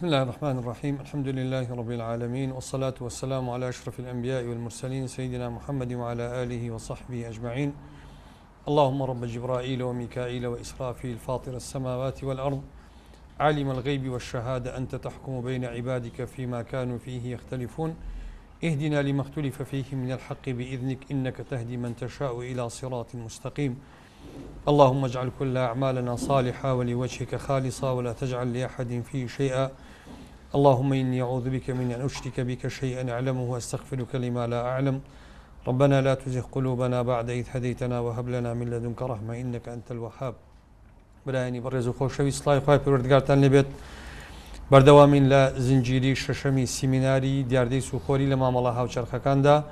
بسم الله الرحمن الرحيم. الحمد لله رب العالمين، والصلاة والسلام على أشرف الأنبياء والمرسلين سيدنا محمد وعلى آله وصحبه أجمعين. اللهم رب جبرائيل وميكائيل وإسرافيل فاطر السماوات والأرض عالم الغيب والشهادة أنت تحكم بين عبادك فيما كانوا فيه يختلفون اهدنا لما اختلف فيه من الحق بإذنك إنك تهدي من تشاء إلى صراط مستقيم. اللهم اجعل كل أعمالنا صالحة ولوجهك خالصة ولا تجعل لأحد فيه شيئا. اللهم إني أعوذ بك من أن أشرك بك شيئا أعلمه وأستغفرك لما لا أعلم. ربنا لا تزغ قلوبنا بعد إذ هديتنا وهب لنا من لدنك رحمة إنك أنت الوهاب. برایانی بەڕێز و خۆشەوی سڵای خوای پەروەردگارتان لێبێت. بەردەوامین لە زنجیری شەشەمی سیمیناری دیاردەی سوخۆری لە مامەڵە هاوچەرخەکاندا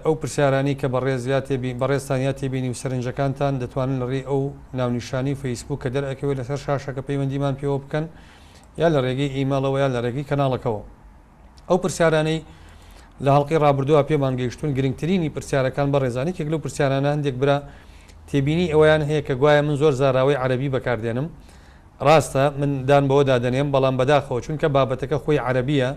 ئەو پرسیارانی کە بەڕێزتانیا تێبینی و سەرنجەکانتان دەتوانن لەڕێی ئەو ناونیشانی فەیسبوک کە دەرئەکەوێت لەسەر شاشەکە پەیوەندیمان پێوە بکەن یا لە ڕێگەی ئیمەیلەوە یا لە ڕێگەی کەناڵەکەەوە. ئەو پرسیارانەی لە هەڵقی ڕابردووە پێمان گەیشتون گرنگترینی پرسیارەکان بەڕێزانی کێک لەو پرسیارانە هەندێک برا تێبینی ئەویان هەیە کە گوایە من زۆر زاراوەی عەرەبی بەکاردێنم. ڕاستە من دان بەوە دادەنێم بەڵام بەداخەوە چونکە بابەتەکە خۆی عەرەبیە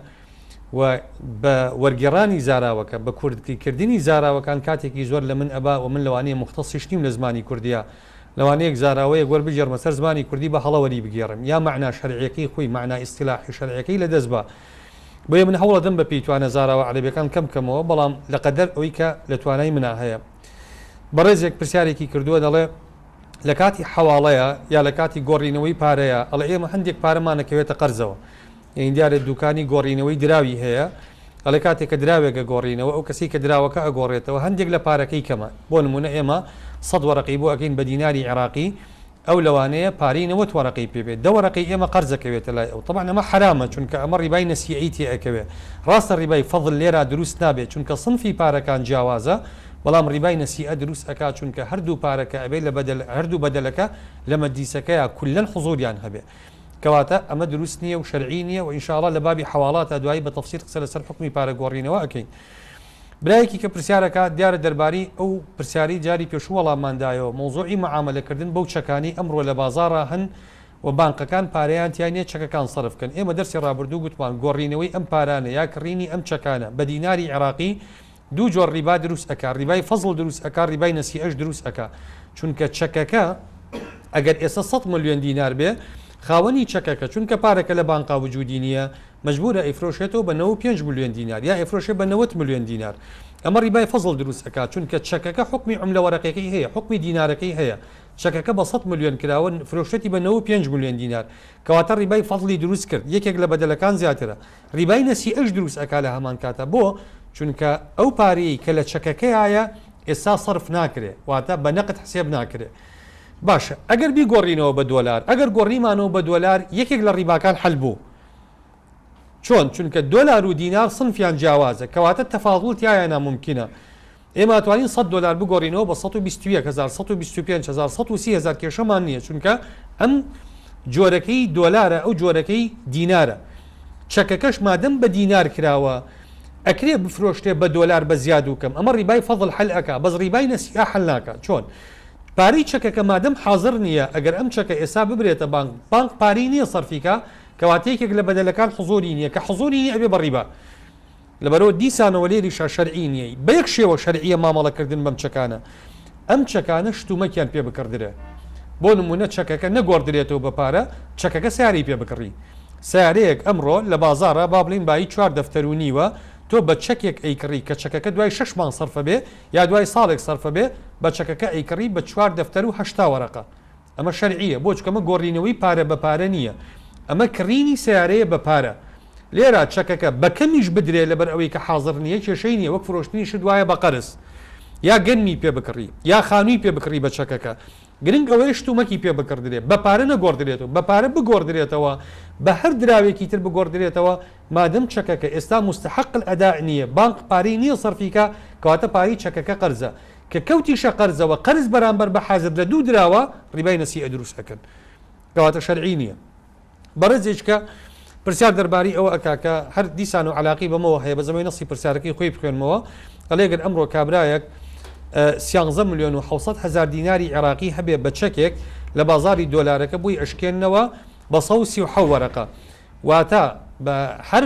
و بە وەرگێڕانی زاراوەکە بە کوردکردنی زاراوەکان کاتێکی زۆر لە من ئەبا و من لەوانەیە مختصیش نیم لە زمانی کوردیە لەوانەیەک زاراوەیە گوەر بژێڕمە سەر زمانی کوردی بە هەڵەوەری بگێڕم یا معنای شەرعیەکەی خۆی معنای ئیستیلاحی شەرعیەکەی لە دەست بە بۆیە من هەوڵ دەدەم بە پێیتوانە زاراوە عەرەبیەکان کەمکەمەوە بەڵام لەقەدەر ئەوەی کە لە توانای منا هەیە. بەڕێزێک پرسیارێکی کردووە دەڵێ لە کاتی حەواڵەیە یا لە کاتی گۆڕینەوەی پارەیە ئەڵێ ئێمە هەندێک پارەمانەکەوێتە قەرزەوە یان دیارە دوکانی گۆڕینەوەی دراوی هەیە ئەڵێ کاتێک کە دراوێکە گۆڕینەوە ئەو کەسی کە دراوەکە ئەگۆڕێتەوە هەندێک لە پارەکەی کەمە بۆ نمونە ئێمە 100 وەرەقی بۆ ئەکەین بە دیناری عێراقی ئەو لەوانەیە پارەی 90 وەرەقی پێبێت 10 وەرەقی ئێمە قەرزەکەوێتە لای ئەو طبعا ئەمە حرامە چونکە ئەمە ڕیبای نەسیعی تێئەکەوێت. ڕاستە ڕیبای فەضل لێرە دروست نابێت چونکە صنفی پارەکان جیاوازە بەڵام ڕیبای نەسیعە دروست ئەکات چونکە هەردوو پارەکە ئەبێت لە هەردوو بەدەلەکە لە مەدیسەکەیە کولەن حوزوریان هەبێت کەواتە ئەمە دروست نییە و شەرعی نییە و ئینشاءڵڵا لە بابی حەواڵاتە دوایی بە تەفسیر قسە لەسەر حکمی پارە گۆڕینەوە ئەکەین. برایەکی کە پرسیارەکە دیارە دەرباری ئەو پرسیاری جاری پێشوو وەڵامماندایەوە مۆزوعی مەعاملەکردن بەو چەکانی ئەمڕۆ لە بازاڕە هەن و بانکەکان پارەیان تیانە چەکەکان سەرفکەن. ئێمە دەرسی ڕابردوو گوتمان گۆڕینەوەی ئەم پارانە یا کڕینی ئەم چەکانە بە دیناری عێراقی دوو جۆر ڕیبا دروست ئەکا ڕیبای فەزڵ دروست ئەکا ڕیبای نەسیعەش دروست ئەکا چونکە چەکەکە ئەگەر ئێستا 100 ملیۆن دینار بێ خاوەنی چەکەکە چونکە پارەکە لە بانقا وجودی نییە مەجبورە ئەیفرۆشێتەوە بە 95 ملیۆن دینار یا ئەیفرۆشێت بە 90 ملیۆن دینار. ئەمە ڕیبای فەزڵ دروست ئەکات چونکە چەکەکە حکمی عوملە وەرەقەکەی هەیە حکمی دینارەکەی هەیە چەکەکە بە 100 ملیۆن کراوە فرۆشێتی بە 95 ملیۆن دینار کەواتە ڕیبای فەزڵی دروست کرد یەکێک لە بەدەلەکان زیاترە. ڕیبای نەسیعەش دروست ئەکا لە هەمان کاتە بۆ چونکە ئەو پارەی کە لە چەکەکەیە ئێستا سەرف ناکرێ واتە بە نەقد حسێب ناکرێ. باشە ئەگەر بیگۆڕینەوە بە دۆلار ئەگەر گۆڕیمانەوە بە دۆلار یەکێک لە ڕیباکان حەل بوو. چۆن؟ چونکە دۆلار و دینار سنفیان جیاوازە کەواتە تەفاوڵ تایە ناممکنە. ئێمە توانین 100 دلار بگۆڕینەوە بە 121,000 125,000 130,000 کێشەمان نییە چونکە ئەم جۆرەکەی دۆلارە ئەو جۆرەکەی دینارە چەکەکەش مادەم بە دینار کراوە ئەکرێ بفرۆشتێ بە دۆلار بە زیاد و کەم ئەمە ڕیبای فەضل حەل ئەکا بەس ڕیبای نەسیعە حەل ناکە. چۆن؟ پارەی چەکەکە مادەم حاضر نییە ئەگەر ئەم چەکە ئێستا ببرێتە بانک پارەی نییە سەرفیکە کەواتەیەکێک لە بەدەلەکان حوزوری نییە کە حوزوری نییە ئەبێ بە ڕیبا لەبەرەوە دیسانەوە لێریشە شەرعی نییە بە یەک شێوە شەرعیە مامەڵەکردن بەم چەکانە ئەم چەکانە شتومەکیان پێ بکردرێ بۆ نمونە چەکەکە نەگۆڕدرێتەوە بە پارە چەکەکە سیاری پێ بکڕی سیارەیەک ئەمڕۆ لە بازاڕە با بڵین بایی 4 دەفتەر و نیوە تۆ بە چەکێک ئەیکڕی کە چەکەکە دوای 6 مانگ سەرفە بێ یا دوای ساڵێک سەرفە بێ بە چەکەکە ئەیکڕی بە 4 دەفتەر و 8 وەرەقە ئەمە شەرعیە بۆ چکەمە گۆڕینەوەی پارە بە پارە نییە ئەمە کڕینی سیارەیە بە پارە لێرە چەکەکە بە کەمیش بدرێ لەبەر ئەوەی کە حاضر نییە کێشەی نییە وەک فرۆشتنی شت وایە بە قەرز یا گەنمی پێ بکڕی یا خانووی پێ بکڕی بە چەکەکە گرنگ ئەوەی شتومەکی پێ بکردرێت بە پارە نەگۆڕدرێتەوە بە پارە بگۆڕدرێتەوە بە هەر دراوێکی تر بگۆڕدرێتەوە مادەم چەکەکە ئێستا مستحق الئەداء نییە بانک پارەی نییە سەرفیکە کەواتە پارەی چەکەکە قەرزە کە کەوتیشە قەرزەوە قەرز بەرامبەر بە حازر لە دوو دراوە ڕیبای نەسیعە دروست ئەکەن کەواتە شەرعی نییە. بەڕێزێککە پرسیار دەرباری ئەوە ئەکاکە هەر دیسان و علاقی بەمەوە هەیە بە زەمەی نەسی پرسیارەکەی خۆی بخوێنمەوە ئەلێگەر ئەمڕۆ کابرایەک 13 ملیۆن و 700,000 دیناری عێراقی هەبێ بە چەکێک لە بازاری دۆلارەکە بووی ئەشکێننەوە بە 137 وەرەقە واتە بە هەر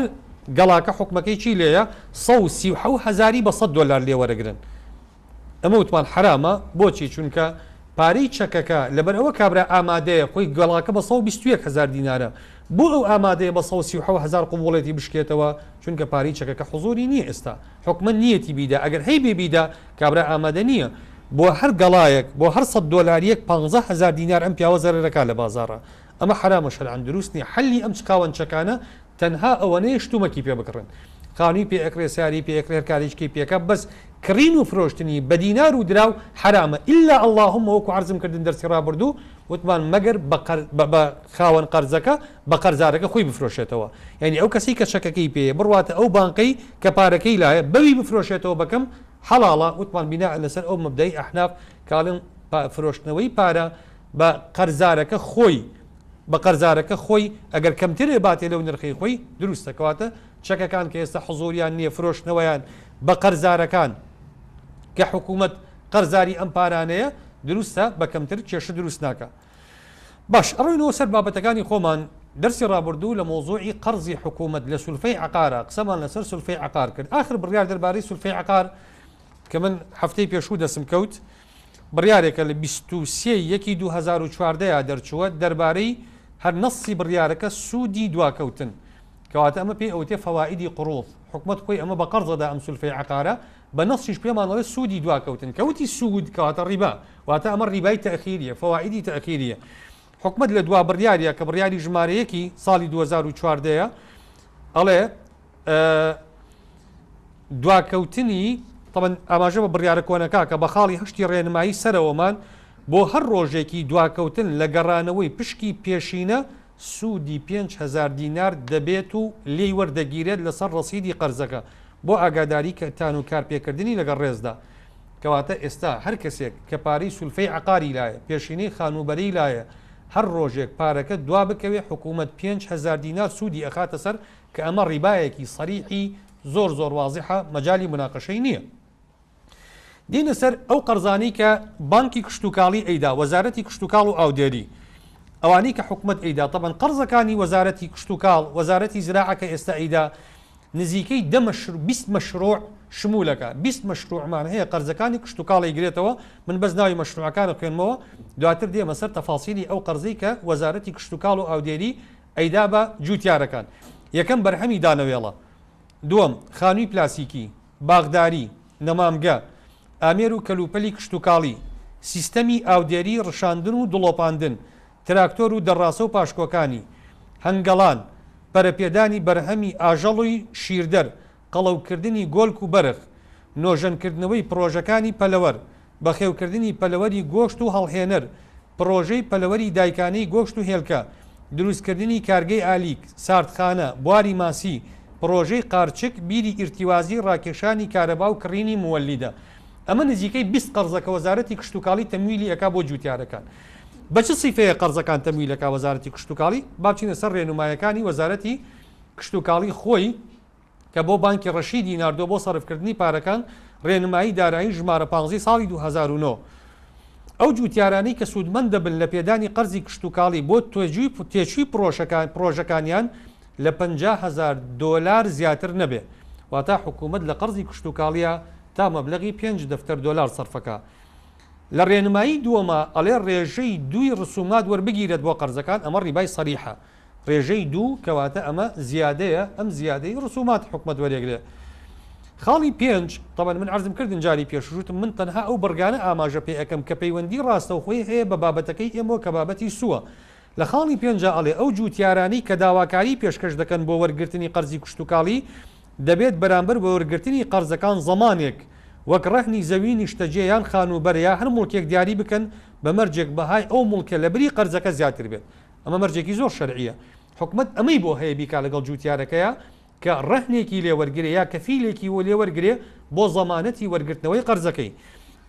گەڵاکە حکومەکەی چی لێیە 137,000 بە $100 لێ وەرەگرن. ئەمە وتمان حرامە بۆچی چونکە پارەی چەکەکە لەبەر ئەوە کابرا ئامادەیە خۆی گەڵاکە بە 121,000 دینارە بۆ ئەو ئامادەیە بە 137,000 قوبوڵێتی بشکێتەوە چونکە پارەی چەکەکە حزوری نییە ئێستا حکومە نیەتی بیدا ئەگەر هەی بێبیدا کابرا ئامادە نییە بۆ هەر گەڵایەک بۆ هەر $100 15,000 دینار ئەم پیاوە زەرەکە لە بازارە ئەمە حرامە شەرعەن دروست نیە حەلی ئەم چکاوەنچەکانە تەنها ئەوەنەیە شتومەکی پێ بکڕن قانونی پێ ئەکرێ سیاری پێ ئەکرێ کارێکی پێکە بەس کڕین و فرۆشتنی بە دینار و دراو حرامە ئللا اللهم وەکو عەرزم کردن دەرسی ڕابردوو وتمان مەگەر بە خاوەن قەرزەکە بە قەرزارەکە خۆی بفرۆشێتەوە یعنی ئەو کەسی کە شەکەکەی پێ بڕواتە ئەو بانقەی کە پارەکەی لایە بەوی بفرۆشێتەوە بەکەم حەڵاڵە وتمان بینا لەسەر ئەو مەبدەی ئەحناف کاڵن فرۆشتنەوەی پارە بە قەرزارەکە خۆی بە قەرزارەکە خۆی ئەگەر کەمترێ باتێ لەو نرخی خۆی دروستەکەواتە چەکەکان کە ئێستا حزوریان نییە فرۆشتنەوەیان بە قەرزارەکان کە حکوومەت قەرزاری ئەم پارانەیە دروستە بە کەمتر کێشە دروست ناکە. باش ئەڕۆینەوە سەر بابەتەکانی خۆمان دەرسی ڕابردوو لە مۆزوعی قەرزی حکوومەت لە سولفەی عقارە قسەمان لەسەر سولفەی عقار کرد آخر بڕیار دەربارەی سولفەی عقار کە من هەفتەی پێشوو دەسم کەوت بڕیارێکە لە 23/1/2014 دەرچووە دەربارەی هەر نەسی بڕیارەکە سوودی دواکەوتن کەواتە ئەمە پێی ئەوتێ فەوائیدی قڕوض حکومەت خۆی ئەمە بە قەرزەدا ئەم سولفەی عقارە بە نەسیش پێمانەوە سوودی دواکەوتن کەوتی سوود کەواتە ڕیبا واتە ئەمە ڕیبای تەخیریە فەوائیدی تەخیریە حکومەت لە دوا بڕیاریە کە بڕیاری ژمارەیەکی ساڵی 2014 ئەڵێ دواکەوتنی طبعا ئاماژە بە بڕیارە کۆنەکە کە بە خاڵی هەشتی ڕێنمایی سەرەوەمان بۆ هەر ڕۆژێکی دواکەوتن لە گەڕانەوەی پشکی پێشینە سوودی 5,000 دینار دەبێت و لێی وەردەگیرێت لەسەر ڕەسیدی قەرزەکە بۆ ئاگاداری کە تان و کارپێکردنی لەگەڵ ڕێزدا کەواتە ئێستا هەر کەسێک کە پارەی سولفەی عقاری لایە پێشینەی خانوبەری لایە هەر ڕۆژێک پارەکە دوا بکەوێ حکوومەت 5,000 دینار سوودی ئەخاتە سەر کە ئەمە ڕیبایەکی سەریحی زۆر وازحە مەجای مناقەشەی نییە. دینە سەر ئەو قەرزانی کە بانکی کشتتوکاڵی ئەیدا وەزارەتی کشتتوکاڵ و ئاودێری ئەوانەی کە حکومەت ئەیدا طبعا قەرزەکانی وەزارەتی کشتتوکاڵ وەزارەتی زراعەکە ئێستا ئەیدا نزیکەی 20 مەشروع شمولەکە 20 مەشروعمان هەیە قەرزەکانی کشتتوکاڵی گرێتەوە من بەس ناوی مەشروعەکانە خوێنمەوە دواتر دێمە سەر تەفاسیلی ئەو قەرزەی کە وەزارەتی کشتتوکاڵ و ئاودێری ئەیدا بە جوتیارەکان یەکەم بەرهەمی دانەوێڵە دووەم خانووی پلاسیکی باغداری نەمامگە ئامێر و کەلوپەلی کشتتوکاڵی سیستەمی ئاودێری ڕشاندن و دڵۆپاندن تراکتۆر و دەڕاسە و پاشکۆکانی هەنگەڵان پەرەپێدانی بەرهەمی ئاژەڵوی شیردەر قەڵەوکردنی گۆلک و بەرخ نۆژەنکردنەوەی پرۆژەکانی پەلەوەر بەخێوکردنی پەلەوەری گۆشت و هەڵهێنەر پرۆژەی پەلەوەری دایکانەی گۆشت و هێلکە دروستکردنی کارگەی ئالیک ساردخانە بواری ماسی پرۆژەی قارچک بیری ئیرتیوازی ڕاکێشانی کارەبا و کڕینی موەلیدە ئەمە نزیکەی 20 قەرزەکە وەزارەتی کشتتوکاڵی تەمویلی ئەکا بۆ جوتیارەکان بە چ سیفەیە قەرزەکان تەمویلەکە وەزارەتی کشتتوکاڵی بابچینە سەر ڕێنمایەکانی وەزارەتی کشتتوکاڵی خۆی کە بۆ بانکی ڕەشیدی ناردۆ بۆ سەرفکردنی پارەکان ڕێنمایی دارایی ژمارە 15 ساڵی 2009 ئەو جوتیارانەی کە سوودمەند دەبن لە پێدانی قەرزی کشتتوکاڵی بۆ تێچووی پرۆژەکانیان لە 50,000 دۆلار زیاتر نەبێ واتە حکوومەت لە قەرزی کشتتوکاڵیە تا مەبلەغی 5 دەفتەر دۆلار سەرفەکە لە ڕێنمایی دووەمە ئەڵێ ڕێژەی دووی ڕسومات وەربگیرێت بۆ قەرزەکان ئەمە ڕیبای سەریحە ڕێژەی دوو کەواتە ئەمە زیادەیە ئەم زیادەی ڕسومات حکومەت وەرێگرێ خاڵی 5 طبعا من عرضم کردن جاری پێشوتم من تەنها ئەو بەرگانە ئاماژە پێ ئەەکەم کە پەیوەندی ڕاستەوخۆی هەیە بە بابەتەکەی ئێمە کە بابەتی سووە لە خاڵی 5 ئەڵێ ئەو جوتیارانی کە داواکاری پێشکەش دەکەن بۆ وەرگرتنی قەرزی کشتتوکاڵی دەبێت بەرامبەر بە وەرگرتنی قەرزەکان زەمانێک وەک ڕەهنی زەوی نیشتەجێ یان خانوبەریا هەر مڵکێک دیاری بکەن بە مەرجێک بەهای ئەو مڵکە لە بری قەرزەکە زیاتر بێت ئەمە مەرجێکی زۆر شەرعیە حکومەت ئەمەی بۆ هەیە بیکا لەگەڵ جوتیارەکەیە کە ڕەهنێکی لێوەرگرێ یا کەفیلێکی وە لێوەرگرێ بۆ زەمانەتی وەرگرتنەوەی قەرزەکەی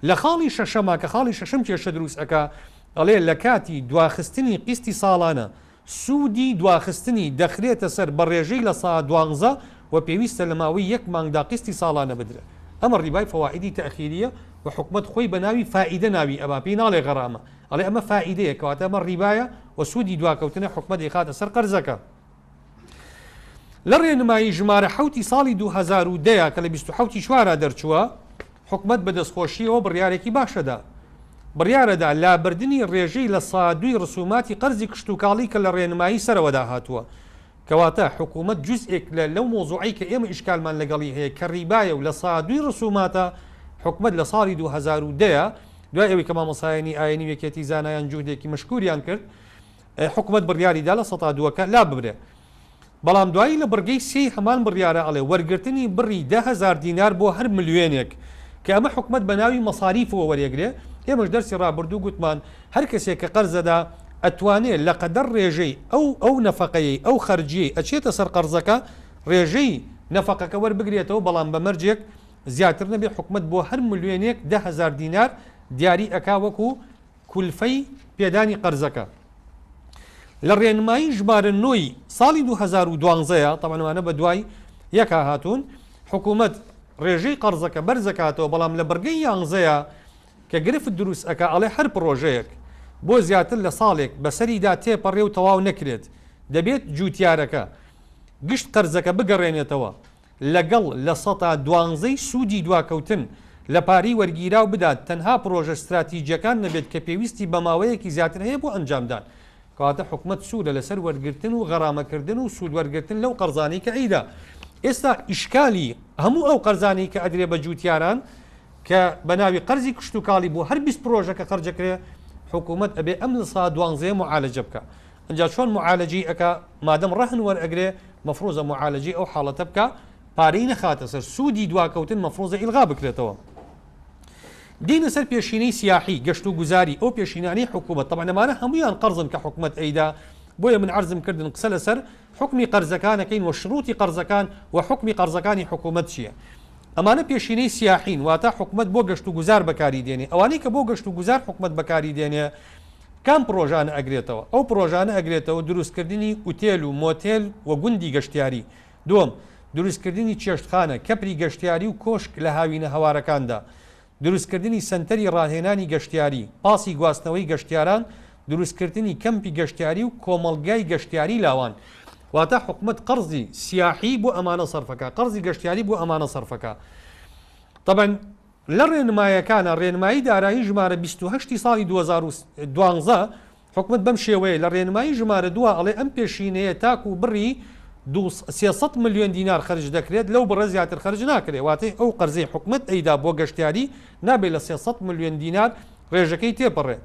لە خاڵی شەشەما کە خاڵی شەشەم کێشە دروست ئەکا ئەڵێ لە کاتی دواخستنی قیستی ساڵانە سوودی دواخستنی دەخرێتە سەر بە ڕێژەی لە سا 12 و پێویستە لە ماوەی یەک مانگدا قیستی ساڵانە بدرێت ئەمە ڕیبای فەوائیدی تەخیریە و حکومەت خۆی بە ناوی فائیدە ناوی ئەبا پێی ناڵێ غەرامە ئەڵێ ئەمە فائیدەیە کەواتە ئەمە ڕیبایە و سوودی دواکەوتنە حکومەت ئێخاتە سەر قەرزەکە لە ڕێنمایی ژمارە حوتی ساڵی 2010 کە لە 27 چوارە دەرچووە حکومت بە دەستخۆشیەوە بڕیارێکی باشەدا بڕیارەدا لابردنی ڕێژەی لە سادووی ڕسوماتی قەرزی کشتتوکاڵی کە لە ڕێنمایی سەرەوەدا هاتووە کەواتە حکوومەت جزئێک لەو مۆزوعی کە ئێمە ئیشکالمان لەگەڵی هەیە کە ڕیبایە و لە سادووی ڕسوماتە حکومت لە ساڵی 2010 دوای ئەوەی کە مامۆسایانی ئاینی وەکێتی زانایان جوودێکی مشکوریان کرد حکومت بڕیاریدا لە 102کە لا ببرێ بەڵام دوایی لە بڕگەی سی هەمان بڕیارە ئەڵێ وەرگرتنی بڕی 10,000 دینار بۆ هەر ملیێنێک کە ئەمە حکومت بە ناوی مەساریفەوە وەرێگرێ ئێمەش دەرسی ڕابردوو گوتمان هەر کەسێک کە قەرزەدا ئەتوانێت لە قەدەر ڕێژەی ئەو نەفەقەیەی ئەو خەرجیەی ئەچێتە سەر قەرزەکە ڕێژەی نەفەقەکە وەربگرێتەوە بەڵام بە مەرجێک زیاتر نەبێ حکومت بۆ هەر ملیێنێک 10,000 دینار دیاری ئەکا وەکو کولفەی پێدانی قەرزەکە لە ڕێنمایی ژمارە 9 ساڵی 2012 تەمەنوانە بە دوای یەکا هاتوون حکومت ڕێژەی قەرزەکە بەرزەکاتەوە بەڵام لە بەرگەی یانزەیە کە گرفت دروست ئەکا ئەڵێ هەر پرۆژەیەک بۆ زیاتر لە ساڵێک بەسەریدا تێپەڕێ و تەواو نەکرێت دەبێت جوتیارەکە گشت قەرزەکە بگەڕێنێتەوە لەگەڵ لە 12 سوودی دواکەوتن لە پاری وەرگیرا و بدات تەنها پرۆژە استراتیجیەکان نەبێت کە پێویستی بە ماوەیەکی زیاتر هەیە بۆ ئەنجامدان کەواتە حکومت سوودە لەسەر وەرگرتن و غەرامەکردن و سوود وەرگرتن لەو قەرزانەی کە ئەیدا ئێستا ئیشکالی هەموو ئەو قەرزانەی کە ئەدرێ بە جوتیاران کە بە ناوی قەرزی کشتتوکاڵی بۆ هەر 20 پرۆژەکە خەرجەکرێ حکومت ئەبێ ئەم لە سا 12 معالەجە بکە ئەنجا چۆن معالەجی ئەکا مادەم ڕەهن وەرئەگرێ مەفروزە معالەجی ئەو حاڵەتە بکە پارەی نەخاتە سەر سوودی دواکەوتن مەفروزە ئیلغا بکرێتەوە دینە سەر پێشینەی سیاحی گەشت و گوزاری ئەو پێشینانی حکومت طبعا ئەمانە هەمویان قەرزن کە حکومت ئەیدا بۆیە من عرضم کردن قسە لەسەر حکمی قەرزەکانەکەین و شروطی قەرزەکان و حکمی قەرزەکانی حکومت چییە ئەمانە پێشینەی سیاحین واتە حکومت بۆ گەشت و گوزار بەکاری دێنێ ئەوانەی کە بۆ گەشت و گوزار حکومت بەکاری دێنێ کام پرۆژانە ئەگرێتەوە ئەو پرۆژانە ئەگرێتەوە دروستکردنی ئوتێل و مۆتێل و گوندی گەشتیاری دووەم دروستکردنی چێشتخانە کەپری گەشتیاری و کۆشک لە هاوینە هەوارەکاندا دروستکردنی سنتەری ڕاهێنانی گەشتیاری پاسی گواستنەوەی گەشتیاران دروستکردنی کەمپی گەشتیاری و کۆمەڵگای گەشتیاری لاوان واتە حکومت قەرزی سیاحی بۆ ئەمانە سەرفەکە قەرزی گەشتیاری بۆ ئەمانە سەرفەکە طبعا لە ڕێنمایەکانە ڕێنمایی دارایی ژمارە 28 ساڵی 2012 حکومت بەم شێوەیە لە ڕێنمایی ژمارە 2 ئەڵێ ئەم پێشینەیە تاک و بڕی 300 میلیۆن دینار خرج دەکرێت لەو بڕە زیاتر خرج ناکرێت واتەی ئەو قەرزەی حکومت ئەیدا بۆ گەشتیاری نابێت لە 300 میلیۆن دینار ڕێژەکەی تێپەڕێ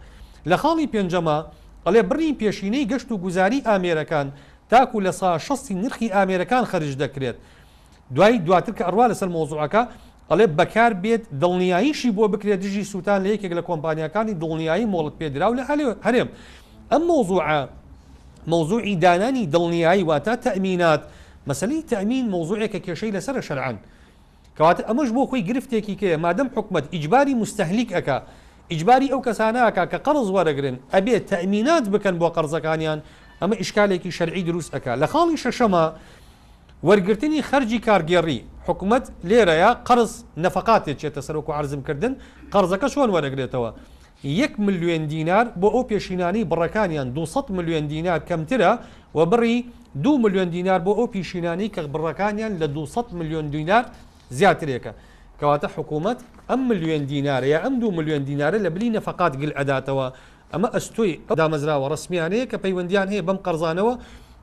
لە خاڵی پێنجەمە ئەڵێ بڕی پێشینەی گەشت و گوزاری ئامێرەکان تاکو لە سا 60 نرخی ئامێرەکان خرج دەکرێت دواتر کە ئەڕوا لەسەر مۆزوعەکە ئەڵێ بەکار بێت دڵنیاییشی بۆ بکرێت دژی سووتان لە یەکێک لە کۆمپانیەکانی دڵنیایی مۆڵت پێدراو لە هەرێم ئەم مۆزوعی دانانی دڵنیایی واتە تەمینات مەسەلەی تەمین مۆزوعێکە کێشەی لەسەر شەرعەن کەواتە ئەمەش بۆ خۆی گرفتێکی کەیە مادەم حکومت ئیجباری مستەهلیک ئەکا ئیجباری ئەو کەسانەکە کە قەرز وەرەگرن ئەبێت تەمینات بکەن بۆ قەرزەکانیان ئەمە ئیشکالێکی شەرعی دروست ئەکا لە خاڵی شەشەمە وەرگرتنی خەرجی کارگێڕی حکومت لێرەیە قەرز نەفەقاتێک چێتە سەرۆک و عەرزم کردن قەرزەکە چۆن وەرەگرێتەوە 1 میلیۆن دینار بۆ ئەو پێشینانی بڕەکانیان 200 میلیۆن دینار کەمترە و بڕی 2 میلیۆن دینار بۆ ئەو پیشینانی کە بڕەکانیان لە 200 میلیۆن دینار زیاترێکە کەواتە حکومت ئەم میلیۆن دینارە یا ئەم 2 میلیۆن دینارە لە بلی نەفەقات گل ئەداتەوە ئەمە ئەستۆی دامەزراوە ڕسمیانەیە کە پەیوەندیان هەیە بەم قەرزانەوە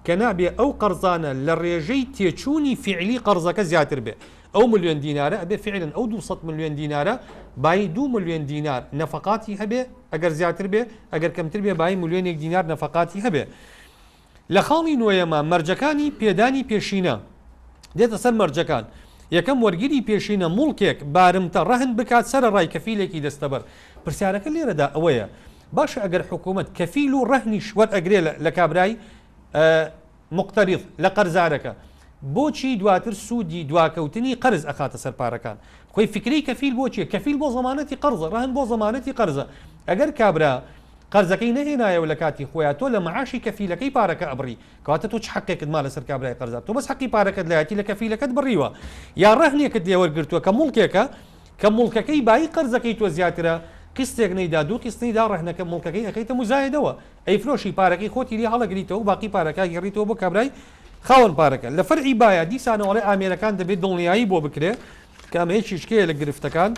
کە نابێ ئەو قەرزانە لە ڕێژەی تێچوونی فعلی قەرزەکە زیاتر بێ ئەو میلیۆن دینارە ئەبێ فعلا ئەو 200 میلیۆن دینارە بای 2 میلیۆن دینار نەفەقاتی هەبێ ئەگەر زیاتر بێ ئەگەر کەمتر بێ بای میلیۆنێک دینار نەفەقاتی هەبێ لە خاڵی نوێیەمە مەرجەکانی پێدانی پێشینە دێتە سەر مەرجەکان یەکەم وەرگری پێشینە موڵکێک بارمتە ڕەهن بکات سەر ڕای کەفیلێکی دەستەبەر پرسیارەکە لێرەدا ئەوەیە باشە ئەگەر حکوومەت کەفیل و ڕەهنیش وەرئەگرێ لە کابرای مقتەریض لە قەرزارەکە بۆچی دواتر سوودی دواکەوتنی قەرز ئەخاتە سەر پارەکان خۆی فکری کەفیل بۆچیە کەفیل بۆ زەمانەتی قەرزە ڕەهن بۆ زەمانەتی قەرزە ئەگەر کابرا قەرزەکەی نەهێنایەوە لە کاتی خۆیان تۆ لە مەعاشی کەفیلەکەی پارەکە ئەبڕی کەواتە تۆ چ حەقێکت ما لەسەر کابرای قەرزە تۆ بەس حەقی پارەکەت لایەتی لە کەفیلەکەت بڕیوە یا ڕەهنێکت لێوەرگرتووە کە موڵکێکە کە موڵکەکەی بای قەرزەکەی تۆ زیاترە قستێک نەیدا دوو قستنیدا ڕەهنەکە موڵکەکەی ئەەکەیتە مزایدەوە ئەی فرۆشی پارەکەی خۆتی لێ هەڵەگریتەوە و باقی پارەکە گەڕیتەوە بۆ کابرای خاوەن پارەکە لە فەرعی باە دیسانەوەڵێ ئامێرەکان دەبێت دڵنیایی بۆ بکرێ کە ئەمە هیچیشکەیە لە گرفتەکان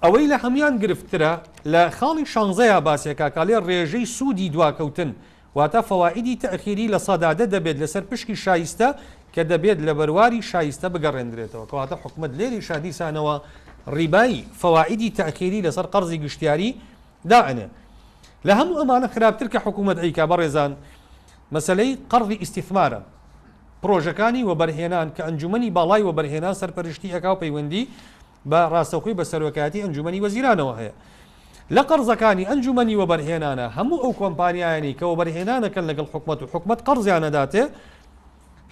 ئەوەی لە هەمان گرفترە لە خاڵی شانزەیە باسیەکە کاڵێ ڕێژەی سوودی دواکەوتن واتە فەوائیدی تەخیری لە سەدادە دەبێت لەسەر پشکی شایستە کە دەبێت لە بەرواری شایستە بگەڕێنرێتەوە کەواتە حکومت لێری شادیسانەوە ڕیبایی فەوائیدی تەخیری لەسەر قەرزی گشتیاری دائنێ لە هەموو ئەمانە خراپتر کە حکومت ئەیکا بەڕێزان مەسلەی قەرضی ئیستیثمارە پرۆژەکانی وەبەرهێنان کە ئەنجومەنی باڵای وەبەرهێنان سەرپەرشتی ئەکا و پەیوەندی بە ڕاستەوخۆی بە سەرۆکاتی ئەنجومەنی وەزیرانەوە هەیە لە قەرزەکانی ئەنجومەنی وەبەرهێنانە هەموو ئەو کۆمپانیایانی کە وەبەرهێنانەکەن لەگەڵ حکومت و حکومت قەرزیانەداتێ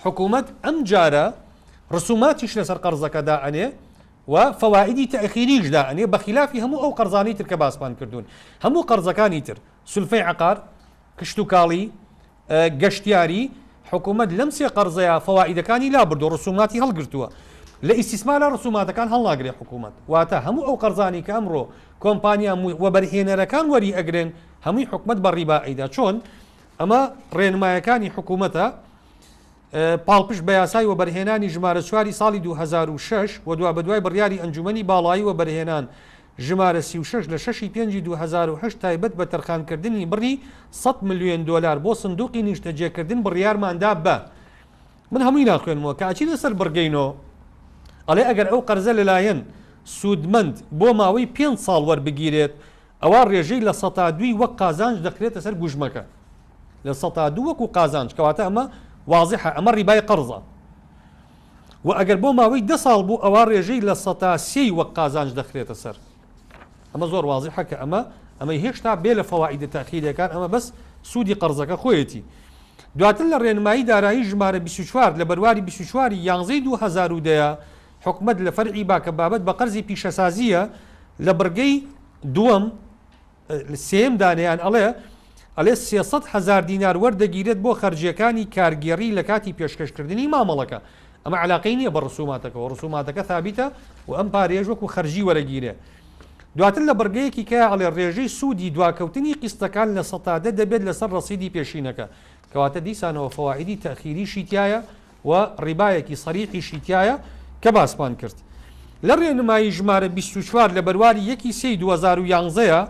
حکومت ئەم جارە ڕسوماتیش لەسەر قەرزەکەدا ئەنێ و فەوائیدی تەخیریش دائنێ بەخلافی هەموو ئەو قەرزانی تر کە باسمان کردوون هەموو قەرزەکانی تر سولفەی عقار کشت و کاڵی گەشتیاری حکومت لەم سێ قەرزەیە فەوائیدەکانی لا بردو ڕسوماتی هەڵگرتووە لە ئیستیسمارە ڕسوماتەکان هەڵناگرێ حکومت واتە هەموو ئەو قەرزانی کە ئەمڕۆ کۆمپانیا وەبەرهێنەرەکان وەری ئەگرن هەمووی حکومت بە ڕیبا ئەیدا چۆن ئەمە ڕێنمایەکانی حکومەتە پاڵپش بە یاسای وەبەرهێنانی ژمارە 4 ساڵی 2006 و دوا بەدوای بڕیاری ئەنجومەنی باڵایی وەبەرهێنان ژمارە 36 لە 6/5/2008 تایبەت بە تەرخانکردنی بڕی 100 ملیۆن دلار بۆ سندوقی نیشتەجێکردن بڕیارماندا بە من هەمووی ناخوێنمەوە کە ئاچی لەسەر بڕگەینەوە ئەڵێ ئەگەر ئەو قەرزە لەلایەن سوودمەند بۆ ماوەی 5 ساڵ وەربگیرێت ئەوە ڕێژەی لە 102 وەک قازانج دەخرێتە سەر گوژمەکە لە 102 وەکو قازانج کەواتە ئەمە واضحە ئەمە ڕیبای قەرزە و ئەگەر بۆ ماوەی 10 ساڵ بوو ئەوە ڕێژەی لە 103 وەک قازانج دەخرێتە سەر ئەمە زۆر واضحە کە ئەمە هێشتا بێ لە فەوائیدە تەخیریەکان ئەمە بەس سوودی قەرزەکە خۆیەتی دواتر لە ڕێنمایی دارایی ژمارە 24 لە بەرواری 24 یانزەی 2010 حکومت لە فەرعی باکە بابەت بە قەرزی پیشەسازیە لە بڕگەی دووەم سێم دانیان ئەڵێ 300,000 دینار وەردەگیرێت بۆ خەرجیەکانی کارگێڕی لە کاتی پێشکەشکردنی مامەڵەکە ئەمە علاقەی نییە بە ڕسوماتەکەەوە ڕسوماتەکە ثابتە و ئەم پارێژ وەکو خەرجی وەرەگیرێ دواتر لە بڕگەیەکی کە ئەڵێ ڕێژەی سوودی دواکەوتنی قیستەکان لە 100 دەبێت لەسەر ڕەسیدی پێشینەکە کەواتە دیسانەوە فەوائیدی تەخیری شیتایە و ڕیبایەکی سەریحی شیتایە کە باسمان کرد لە ڕێنمایی ژمارە 24 لە بەرواری 1/3/2011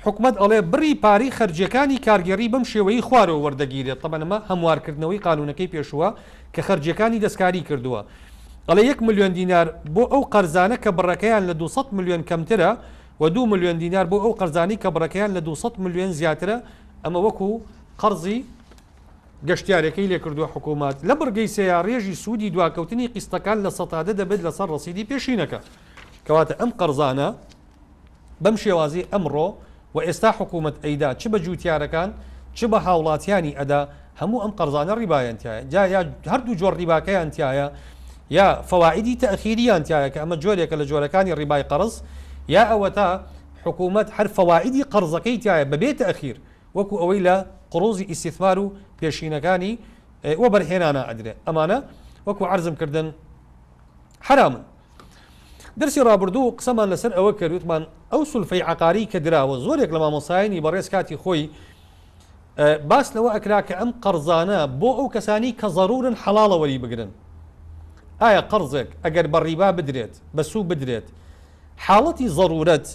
حکومت ئەڵێ بڕی پاری خەرجیەکانی کارگێڕی بەم شێوەی خوارەوە وەردەگیرێت تەبەنەمە هەموارکردنەوەی قانونەکەی پێشووە کە خەرجیەکانی دەستکاری کردووە ئەڵێ 1 ملیۆن دینار بۆ ئەو قەرزانە کە بڕەکەیان لە 200 ملیۆن کەمترە و 2 ملیۆن دینار بۆ ئەو قەرزانی کە بڕەکەیان لە 200 ملیۆن زیاترە ئەمە وەکو قەرزی گەشتیارەکەی لێ کردووە حکوومەت لە بڕگەی سەیە ڕێژی سوودی دواکەوتنی قیستەکان لە 100 دەبێت لەسەر ڕەسیدی پێشینەکە کەواتە ئەم قەرزانە بەم شێوازی ئەمڕۆ و ئێستا حکوومەت ئەیدا چ بە جوتیارەکان چ بە هاوڵاتیانی ئەدا هەموو ئەم قەرزانە ڕیبایەنتیایە جا یا هەردوو جۆر ڕیباکەیان تایە یا فەوائیدی تەخیریان تایە کە ئەمە جۆرێکە لە جۆرەکانی ڕیبای قەرز یا ئەوە تا حکوومەت هەر فەوائیدی قەرزەکەی تایە بەبێ تەخیر وەکو ئەوەی لە قڕوزی ئیستیثمار و پێشینەکانی وەبەرهێنانە ئەدرێ ئەمانە وەکو عەرزم کردن حرامن دەرسی ڕابردوو قسەمان لەسەر ئەوە کردوتمان ئەو سولفەی عقاری کە دراوە زۆرێک لە مامۆسایانی بەڕێز کاتی خۆی باس لەوە ئەکرا کە ئەم قەرزانە بۆ ئەو کەسانی کە ضرورن حەڵاڵە وەری بگرن ئایا قەرزێک ئەگەر بە ڕیبا بدرێت بە سوو بدرێت حاڵەتی ضرورەت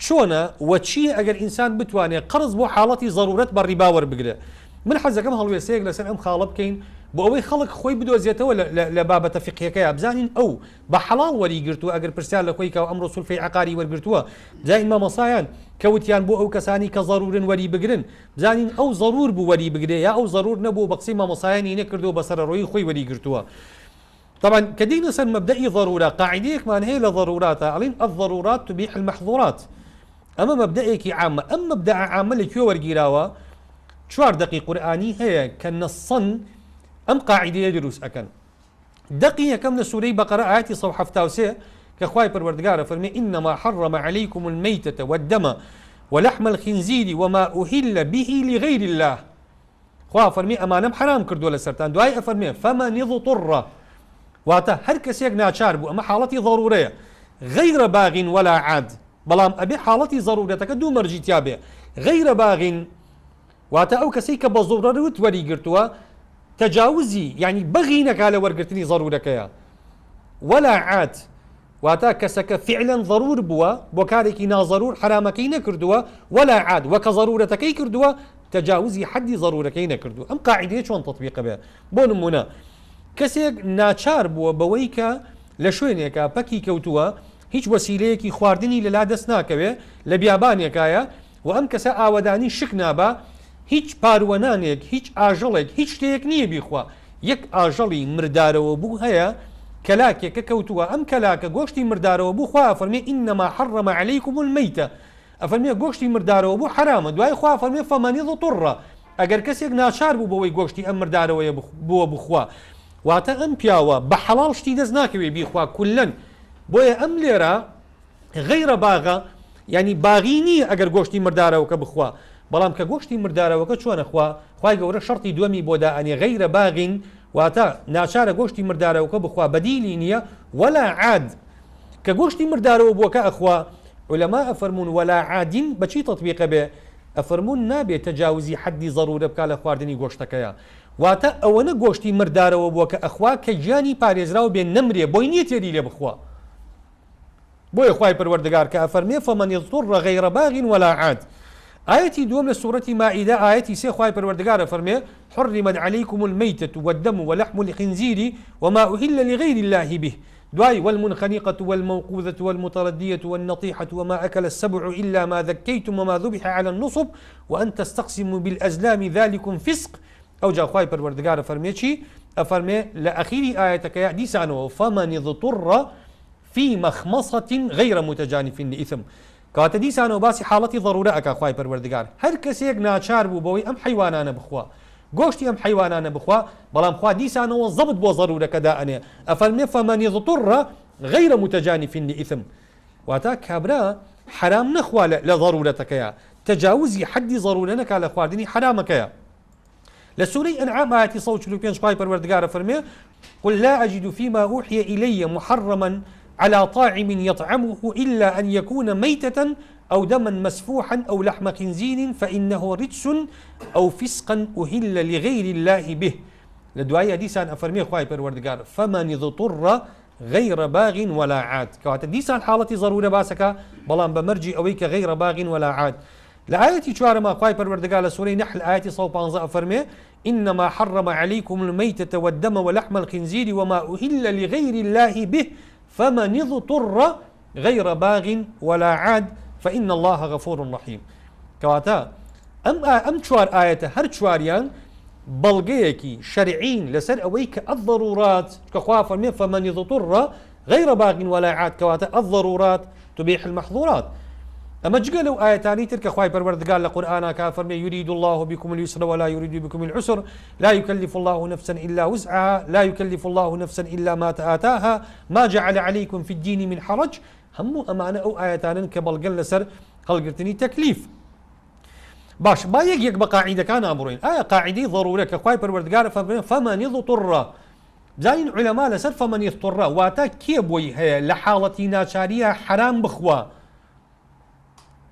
چۆنە وە چیە ئەگەر ئینسان بتوانێت قەرز بۆ حاڵەتی ضرورەت بە ڕیبا وەربگرێ من حەزەکەم هەڵوێستەیەک لەسەر ئەم خاڵە بکەین بۆ ئەوەی خەڵک خۆی بدۆزێتەوە لە بابەتە فقهیەکەیە بزانین ئەو بە حەڵاڵ وەریگرتووە ئەگەر پرسیار لە خۆی کاو ئەمڕۆ سولفەی عقاری وەرگرتووە بزانین مامۆسایان کەوتیان بۆ ئەو کەسانی کە ضرورن وەری بگرن بزانین ئەو ضرور بوو وەری بگرێ یا ئەو ضرور نەبوو بە قسەی مامۆسایانی نەکردو بە سەرڕۆیی خۆی وەریگرتووە طبعا كدينا سن مبدئي ضرورة قاعديك ما هي لضرورات علين الضرورات تبيح المحظورات أما مبدئك عامة أما مبدأ عامة لكيو ورقيراوة شوار دقيق قرآني هي كنصن أم قاعدة يدرس أكن دقيقة كم سوري بقرة آياتي صفحة فتاوسية كخواي پروردگار فرمي إنما حرم عليكم الميتة والدم ولحم الخنزير وما أهل به لغير الله خوا فرمي أمانم حرام كردو لسرتان دعاء فرمي فمن اضطر واتا هر کەسێک ناچار بوو ئەمە حاڵەتی ضرورەیە غەیرە باغین ولا عاد بەڵام ئەبێ حاڵەتی ضرورەتەکە دوو مەرجیتیا بێ غەیرە باغین واتە ئەو کەسەی کە بە ضرورەت وەریگرتووە تجاوزي يعني بغينك على ورقتني ضرورك يا ولا عاد واتا كسك فعلا ضرور بوا كارك نا ضرور حرامك نكردوا ولا عاد وكضرورتك كردوا تجاوزي حد ضرورك نكردوا ام قاعده شلون تطبيق بها بون منا كسك ناچار بوا بويك لشوينك بكي كوتوا هیچ وسیلەیەکی خواردنی لەلا دەست ناکەوێ لە بیابانێکایە و ئەم کەسە ئاوەدانی شک نابا هیچ پاروەنانێک هیچ ئاژەڵێک هیچ شتێک نییە بیخوا یەک ئاژەڵی مردارەوە بوو هەیە کەلاکێکە کەوتووە ئەم کەلاکە گۆشتی مردارەوە بوو خوا فەرمێ ئینەما حەڕەمە عەلەیکم المەیتە ئەفەرمێ گۆشتی مردارەوە بوو حرامە دوای خوا فەرمێ فەمەن اضطر ئەگەر کەسێک ناچار بوو بەوەی گۆشتی ئەم مردارەوەیە بووە بخوا واتە ئەم پیاوە بە حەڵاڵ شتی دەست ناکەوێ بیخوا کولەن بۆیە ئەم لێرە غەیرە باغە یعنی باغی نییە ئەگەر گۆشتی مردارەوەکە بخوا بەڵام کە گۆشتی مردارەوەکە چۆنە خوا خوای گەورە شەرتی دووەمی بۆ دائەنێ غەیرە باغین واتە ناچارە گۆشتی مردارەوەکە بخوا بەدیلی نییە ولا عاد کە گۆشتی مردارەوە بووەکە ئەخوا عولەما ئەفەرمون ولا عادین بەچی تەطبیقە بێ ئەفەرمون نابێت تەجاوزی حەدی ضرورە بکا لە خواردنی گۆشتەکەیە واتە ئەوەنە گۆشتی مردارەوە بووەکە ئەخوا کە گیانی پارێزراوە بێ نەمرێ بۆی نییە تێری لێ بخوا بۆیە خوای پەروەردگار کە ئەفەرمێ فەمەن اضطر غەیرە باغ ولا عاد آيتي دوم لسورة مائدة آيتي سيخواي پروردگار فرمي حرمت عليكم الميتة والدم ولحم الخنزير وما أهل لغير الله به دواي والمنخنقة والموقوذة والمتردية والنطيحة وما أكل السبع إلا ما ذكيتم وما ذبح على النصب وأن تستقسموا بالأزلام ذلكم فسق أو جا خواي پروردگار فرمي چي أفرمي لأخير آيتك يا ديسانو فمن اضطر في مخمصة غير متجانف لإثم کاتە دیسانەوە باسی حاڵەتی ضرورە ئەکا خوای پەروەردگار هەر کەسێک ناچار بوو بەوەی ئەم حیوانانە بخوا گۆشتی ئەم حیوانانە بخوا بەڵام خوا دیسانەوە زەبط بۆ ضرورەکە دائەنێ ئەفەرمێ فەمەن اضطر غەیرە متجانف لإثم واتە کابرا حرام نەخوا لە ضرورەتەکەیە تەجاوزی حەدی ضرورە نەکا لە خواردنی حرامەکەیە لە سورەی ئەنعام ئاەتی 145 خوای پەروەردگارە فەرمێ قل لا أجد فيما أوحي إلي محرما على طاعم يطعمه إلا أن يكون ميتة أو دما مسفوحا أو لحم خنزير فإنه رجس أو فسقا أهل لغير الله به لدعاية ديسان أفرمي خواهي پروردگار فمن اضطر غير باغ ولا عاد كواتا ديسان حالتي ضرورة باسكا بلان بمرجي أويك غير باغ ولا عاد لآية شوار ما خواهي پروردگار لسورة نحل آية صوب أنزا أفرمي إنما حرم عليكم الميتة والدم ولحم الخنزير وما أهل لغير الله به فمن اضطر غير باغ ولا عاد فإن الله غفور رحيم كواتا أم شوار آية هر شواريان بلغيكي شرعين لسر أويك الضرورات كخوافا من فمن اضطر غير باغ ولا عاد كواتا الضرورات تبيح المحظورات أما جقلوا آيتاني تلك خواهي پروردگار لقرآن كافر يريد الله بكم اليسر ولا يريد بكم العسر لا يكلف الله نفسا إلا وسعها لا يكلف الله نفسا إلا ما آتاها ما جعل عليكم في الدين من حرج هم أمانة أو آيتان كبلغن لسر خلقتني تكليف باش با يك بقاعدة كان أمرين قاعدة ضرورة كخواهي پروردگار فمن اضطر زين علماء لسر فمن اضطر واتا كيبوي هي لحالتي ناچارية حرام بخوا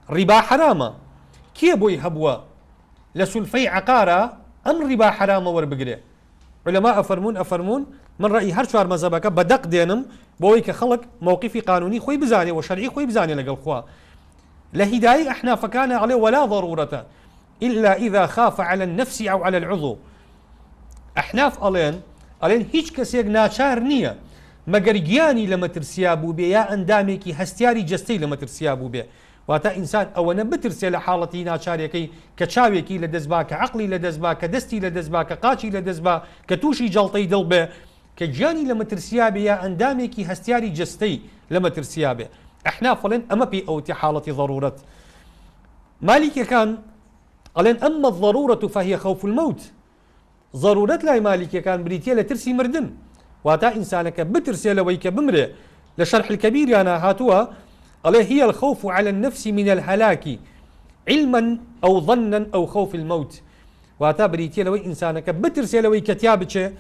ڕیبا حرامە کێ بۆی هەبووە لە سولفەی عەقارە ئەم ڕیبا حرامە وەربگرێ عولەما ئەفەرمون من ڕەئی هەر چوار مەزەبەکە بەدەق دێنم بۆەوەی کە خەڵک مووقیفی قانونی خۆی بزانێ و شەرعی خۆی بزانێ لەگەڵ خوا لە هیدایی ئەحنافەکانە ئەڵێ ولا ضرورة إلا إذا خاف على النفس أو على العضو ئەحناف ئەڵێن هیچ کەسێک ناچار نییە مەگەر گیانی لە مەترسیا بوو بێ یا ئەندامێکی هەستیاری جەستەی لە مەترسیا بوو بێ واتە ئینسان ئەوەنە بترسێ لە حاڵەتی ناچارەکەی کە چاوێکی لە دەست با کە عەقلی لە دەست با کە دەستی لە دەست با کە قاچی لە دەست با کە تووشی جەڵتەی دڵ بێ کە گیانی لە مەترسیا بێ یا ئەندامێکی هەستیاری جەستەی لە مەترسیا بێ ئەحناف فڵێن ئەمە پێی ئەوتی حاڵەتی ضرورەت مالیکەکان ئەڵێن ئەمە الضرورة فهي خوف الموت ضرورەت لای مالیکەکان بریتیە لە ترسی مردن واتە ئینسانەکە بترسێ لەوەی کە بمرێ لە شەرح الكەبیریانە هاتووە الله هي الخوف على النفس من الهلاك علما أو ظنا أو خوف الموت واتابريتي لو إنسانك بترسي لو كتيابك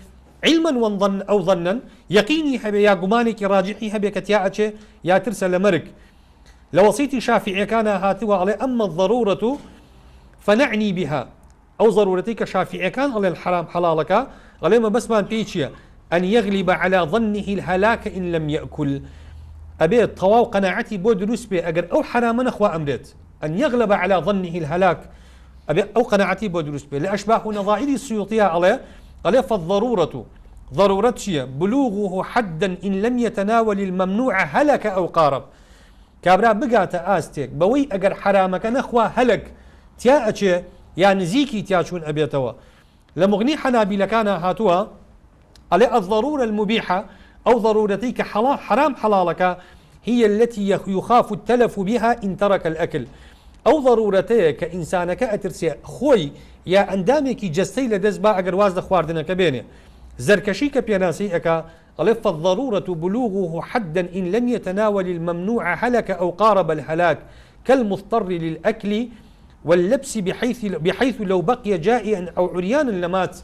علما وظن أو ظنا يقيني هبه يا قمانك راجحي هبه كتيابك يا ترسل لمرك لوصيتي شافعي كان هاتوا عليه أما الضرورة فنعني بها أو ضرورتك شافعي كان على الحرام حلالك ئەڵێ مەبەستمان پێی چییە؟ أن يغلب على ظنه الهلاك إن لم يأكل أبيت طواو قناعتي بو دروس بي أجر أو حرام نخوى أمرت أن يغلب على ظنه الهلاك أبي أو قناعتي بو دروس بي لأشباه نظائر السيوطية عليه فالضرورة ضرورة شيء بلوغه حدا إن لم يتناول الممنوع هلك أو قارب كابرا بقات آستيك بوي أجر حرامك نخوى هلك تيا أشي يعني زيكي تيا شون أبيتوا لمغني حنابلة كان هاتوا على الضرورة المبيحة أو ضرورتيك حرام حلالك هي التي يخاف التلف بها إن ترك الأكل أو ضرورتيك إنسانك أترسي خوي يا أندامك جستي لدز با أجر واز خواردنك بينه زركشيك بيناسي أكا ألف الضرورة بلوغه حدا إن لم يتناول الممنوع هلك أو قارب الهلاك كالمضطر للأكل واللبس بحيث لو بقي جائعا أو عريانا لمات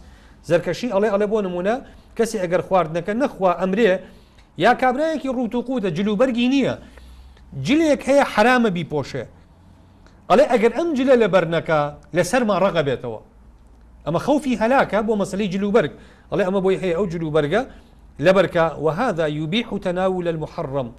زركشي الله بو نمونه كسي اگر خواردنك نخوا امره يا كابرايك روتوقوده جلو برگي نيه جليك هي حرام بي بوشه الله اگر ام جله لبرنك لسر ما رغبتوا اما خوفي هلاك بو مسلي جلو برق الله اما بو هي او جلو برقه لبركه وهذا يبيح تناول المحرم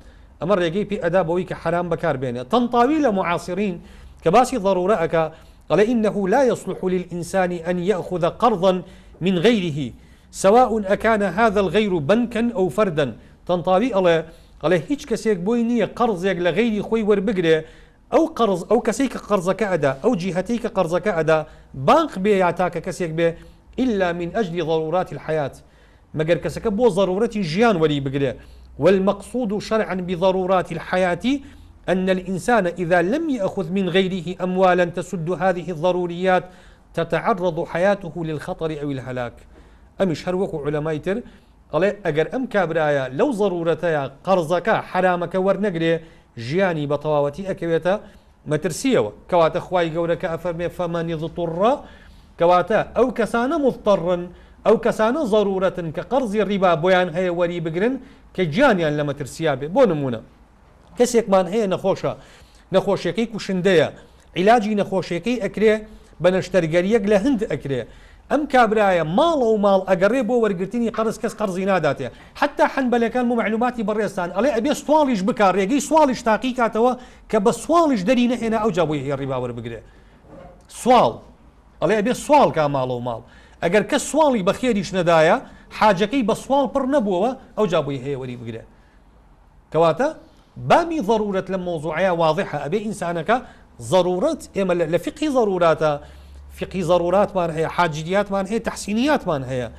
امر يجي في اداب ويك حرام بكار بينه تنطاويل معاصرين كباسي ضرورك قال انه لا يصلح للانسان ان ياخذ قرضا من غيره سواء أكان هذا الغير بنكا أو فردا تنطابي الله هيج كسيك بوينية قرضك لغيري خوي وربقري أو قرض أو كسيك قرضك أدا أو جهتيك قرضك أدا بانك بي يعتاك كسيك بي إلا من أجل ضرورات الحياة مقر كسك بو ضرورة جيان ولي بقري والمقصود شرعا بضرورات الحياة أن الإنسان إذا لم يأخذ من غيره أموالا تسد هذه الضروريات تتعرض حياته للخطر أو الهلاك أمش هروك علماء تر قال أجر أم كابرايا لو ضرورتها قرضك حرامك ورنقري جياني بطواوتي أكويتا ما ترسيوا كواتا خواي قولك أفرمي فمن اضطر كواتا أو كسان مضطرا أو كسان ضرورة كقرض الربا بويان هي وري بقرن كجياني لما ترسيا بو نمونا كسيك مان هي نخوشيكي كوشندية علاجي نخوشيكي أكري بنشترقريك لهند أكري أم كابرايا مال ومال أقرب ورقرتني قرض كس قرضي ناداته حتى حنبلة كان مو معلوماتي بريستان علي أبي سوالش بكار يجي سوالش تحقيقاته كبس سوالش درينا هنا أو جابوه هي الربا وربقره سوال علي أبي سوال كمال ومال أجر كسوالي بخيرش ندايا حاجكي بسوال بر نبوه أو جابوه هي وربقره كواتا بامي ضرورة للموضوعية واضحة أبي إنسانك ضرورة إما لفقه ضروراته فقه ضرورات مان هي حاجيات مان هي تحسينيات مان هي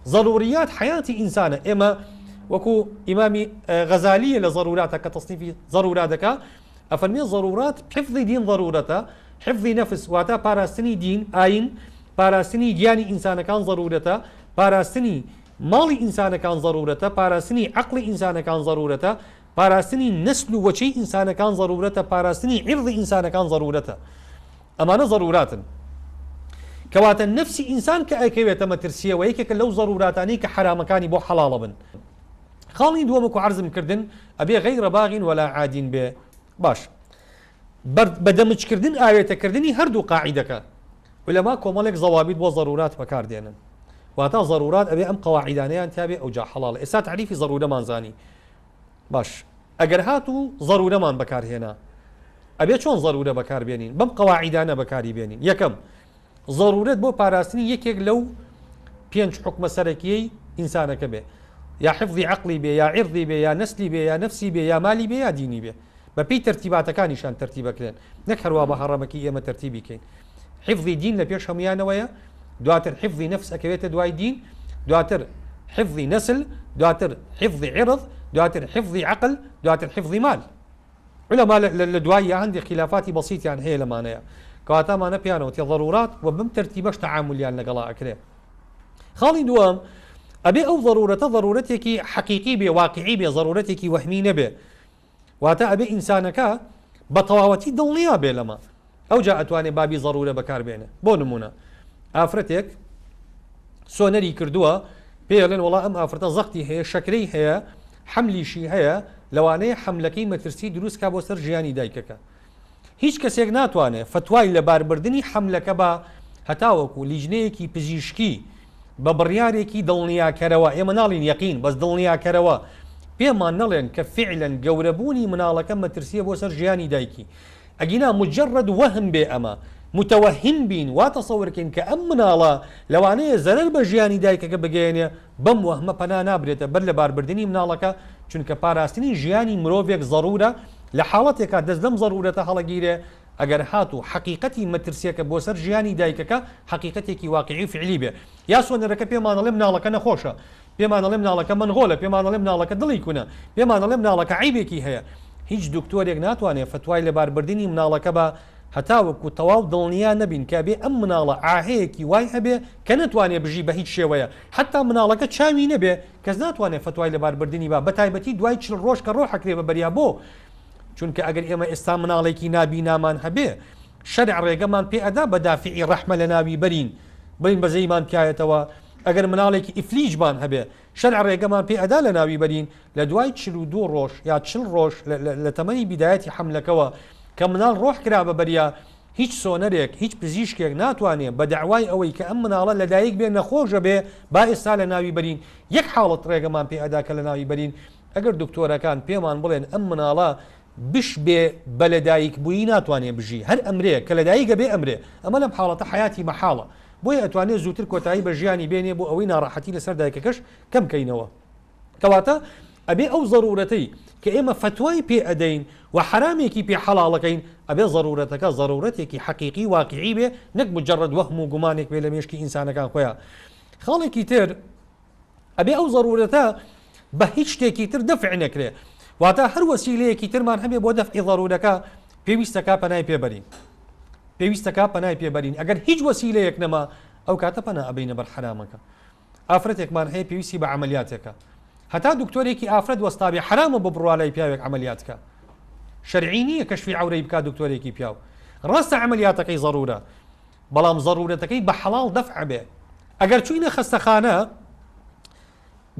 ضروريات حياة إنسان إما وكو إمامي غزالية لضروراتك كتصنيف ضروراتك أفرمي ضرورات حفظ دين ضرورته حفظ نفس واتا باراستني دين آين باراستني جياني إنسان كان ضرورته باراستني مال إنسان كان ضرورته باراستني عقل إنسان كان ضرورته باراستني نسل وشي إنسان كان ضرورته باراستني عرض إنسان كان ضرورته أمانة ضرورات كواتا النفس إنسان كأكيوة مترسية ويكك لو ضروراتاني كحرام كاني بو حلال بن خالي دوامكو عرض كردن أبي غير باغ ولا عاد به باش بدمج كردن آية كردني هردو قاعدك ولا ما كومالك ضوابط وضرورات بكار دينا واتا ضرورات أبي أم قواعدانيان تابع أو جا حلال إسا تعريفي ضرورة مانزاني باش أجر هاتو ضرورة مان بكار هنا أبي شون ضرورة بكار بينين بم قواعدانا بكاري بينين يكم ضرورة بو باراستني يكيك لو بينش حكم سركي إنسانك به يا حفظي عقلي به يا عرضي به يا نسلي به يا نفسي به يا مالي به يا ديني به ببي ترتيبات كان شان ترتيبك لين نكر وابا حرمك يا ما ترتيبي كين حفظي دين لبيش هم يانا ويا دواتر حفظي نفس أكبيت دواي دين دواتر حفظي نسل دواتر حفظي عرض دواتر حفظي عقل دواتر حفظي مال علماء الدواي عندي خلافات بسيطة يعني هي لما أنا كواتا ما نبيانو تي ضرورات وبم ترتيبش تعامل يعني لقلاء أكله خالي دوام أبي أو ضرورتك حقيقي بي واقعي بي ضرورتك وهمي نبي واتا أبي إنسانك بطواوتي ضلنيا بي لما أو جاءت واني بابي ضرورة بكار بينه بو نمونا آفرتك سونري كردوها بيلن والله أم آفرتا زغتي هي شكري هي حملي شي هي لواني حملكي مترسي دروس كابو سر جياني دايكك هیچ کەسێک ناتوانێت فتوای لە باربردنی حملەکە بە هەتاوەکو لیژنەیەکی پزیشکی بە بڕیارێکی دڵنیاکەرەوە ئێمە ناڵین یەقین بەس دڵنیاکەرەوە پێمان نەڵێن کە فعلەن گەورەبوونی مناڵەکە مەترسیە بۆ سەر ژیانی دایکی ئەگینا مجرد وهم بێ ئەمە متوهم بین وا تەسەورکەین کە ئەم مناڵە لەوانەیە زەرەر بە ژیانی دایکەکە بگەێنێ بەم وهمە پەنا نابرێتە بەر لە باربردنی مناڵەکە چونکە پاراستنی ژیانی مرۆڤێک ضرورە لە حاڵەتێکا دەست لەم ضرورەتە هەڵەگیرێ ئەگەر هاتو حقیقەتی مەترسیەکە بۆ سەر ژیانی دایکەکە حقیقەتێکی واقعی فعلی بێ یا سۆنەرەکە پێمان دەڵێ مناڵەکە نەخۆشە پێمان دەڵێ مناڵەکە منغۆلە پێمان دەڵێ مناڵەکە دڵی کونە پێمان دەڵێ مناڵەکە عیبێکی هەیە هیچ دکتۆرێک ناتوانێت فتوای لە باربردنی مناڵەکە بە هەتاوەکو تەواو دڵنیا نەبین کە بێ ئەم مناڵە ئاهەیەکی وای هەبێ کە نتوانێت بژی بە هیچ شێوەیە حتا مناڵەکە چاوی نەبێ کەس ناتوانێت فتوای لە باربردنی بە بەتایبەتی دوای 40 ڕۆژ کە ڕۆحەکرێ بە بەریا بۆ چونکە ئەگەر ئێمە ئێستا مناڵێکی نابینامان هەبێ شەرع ڕێگەمان پێ ئەدا بە دافعی ڕەحمە لە ناوی بەرین بەزەیمان تایەتەوە ئەگەر مناڵێکی ئیفلیجمان هەبێ شەرع ڕێگەمان پێ ئەدا لە ناوی بەرین لە دوای 42 ڕۆژ یا 40 ڕۆژ لە تەمەنی بیدایەتی حملەکەوە کە مناڵ ڕۆح کرا بە بەریا هیچ سۆنەرێک هیچ پزیشکێک ناتوانێت بە داوای ئەوەی کە ئەم مناڵە لە دایک بێ نەخۆشە بێ با ئێستا لە ناوی بەرین یەک حاڵەت ڕێگەمان پێ ئەدا کە لە ناوی بەرین ئەگەر دکتۆرەکان پێمان بڵێن ئەم مناڵە بش بێ بە لەدایک بووی ناتوانێت بژی هەر ئەمرێ کە لەدایکە بێ ئەمرێ ئەمە لەم حاڵەتە حیاتی مەحاڵە بۆیە ئەتوانێت زووتر کۆتایی بە ژیانی بێنێ بۆ ئەوەی ناڕەحەتی لەسەر دایکەکەش کەم کەینەوە کەواتە ئەبێ ئەو ضرورەتەی کە ئێمە فتوای پێ ئەدەین و حرامێکی پێ حەڵاڵەکەین ئەبێ ضرورەتەکە ضرورەتێکی حەقیقی واقعی بێ نەک مجرد وهم و گومانێک بێ لە مێشکی ئینسانەکان خۆیان خاڵێکی تر ئەبێ ئەو ضرورەتە بە هیچ شتێکی تر دەفع نەکرێ واتە هەر وەسیلەیەکی ترمان هەبێ بۆ دەفعی ضرورەکە پێویستەکە پەنای پێبەرین پێویستەکە پەنای پێبەرین ئەگەر هیچ وەسیلەیەک نەما ئەو کاتە پەنا ئەبینە بەر حرامەکە ئافرەتێکمان هەیە پێویستی بە عملیاتێکە هەتا دکتۆرێکی ئافرەت وەستابێ حرامە بە بڕوالای پیاوێک عملیاتکە شەرعی نییە کەشفی عەورەی بکات دکتۆرێکی پیاو ڕاستە عملیاتەکەی ضرورە بەڵام ضرورەتەکەی بە حەڵاڵ دەفع بێ ئەگەر چوینە خەستەخانە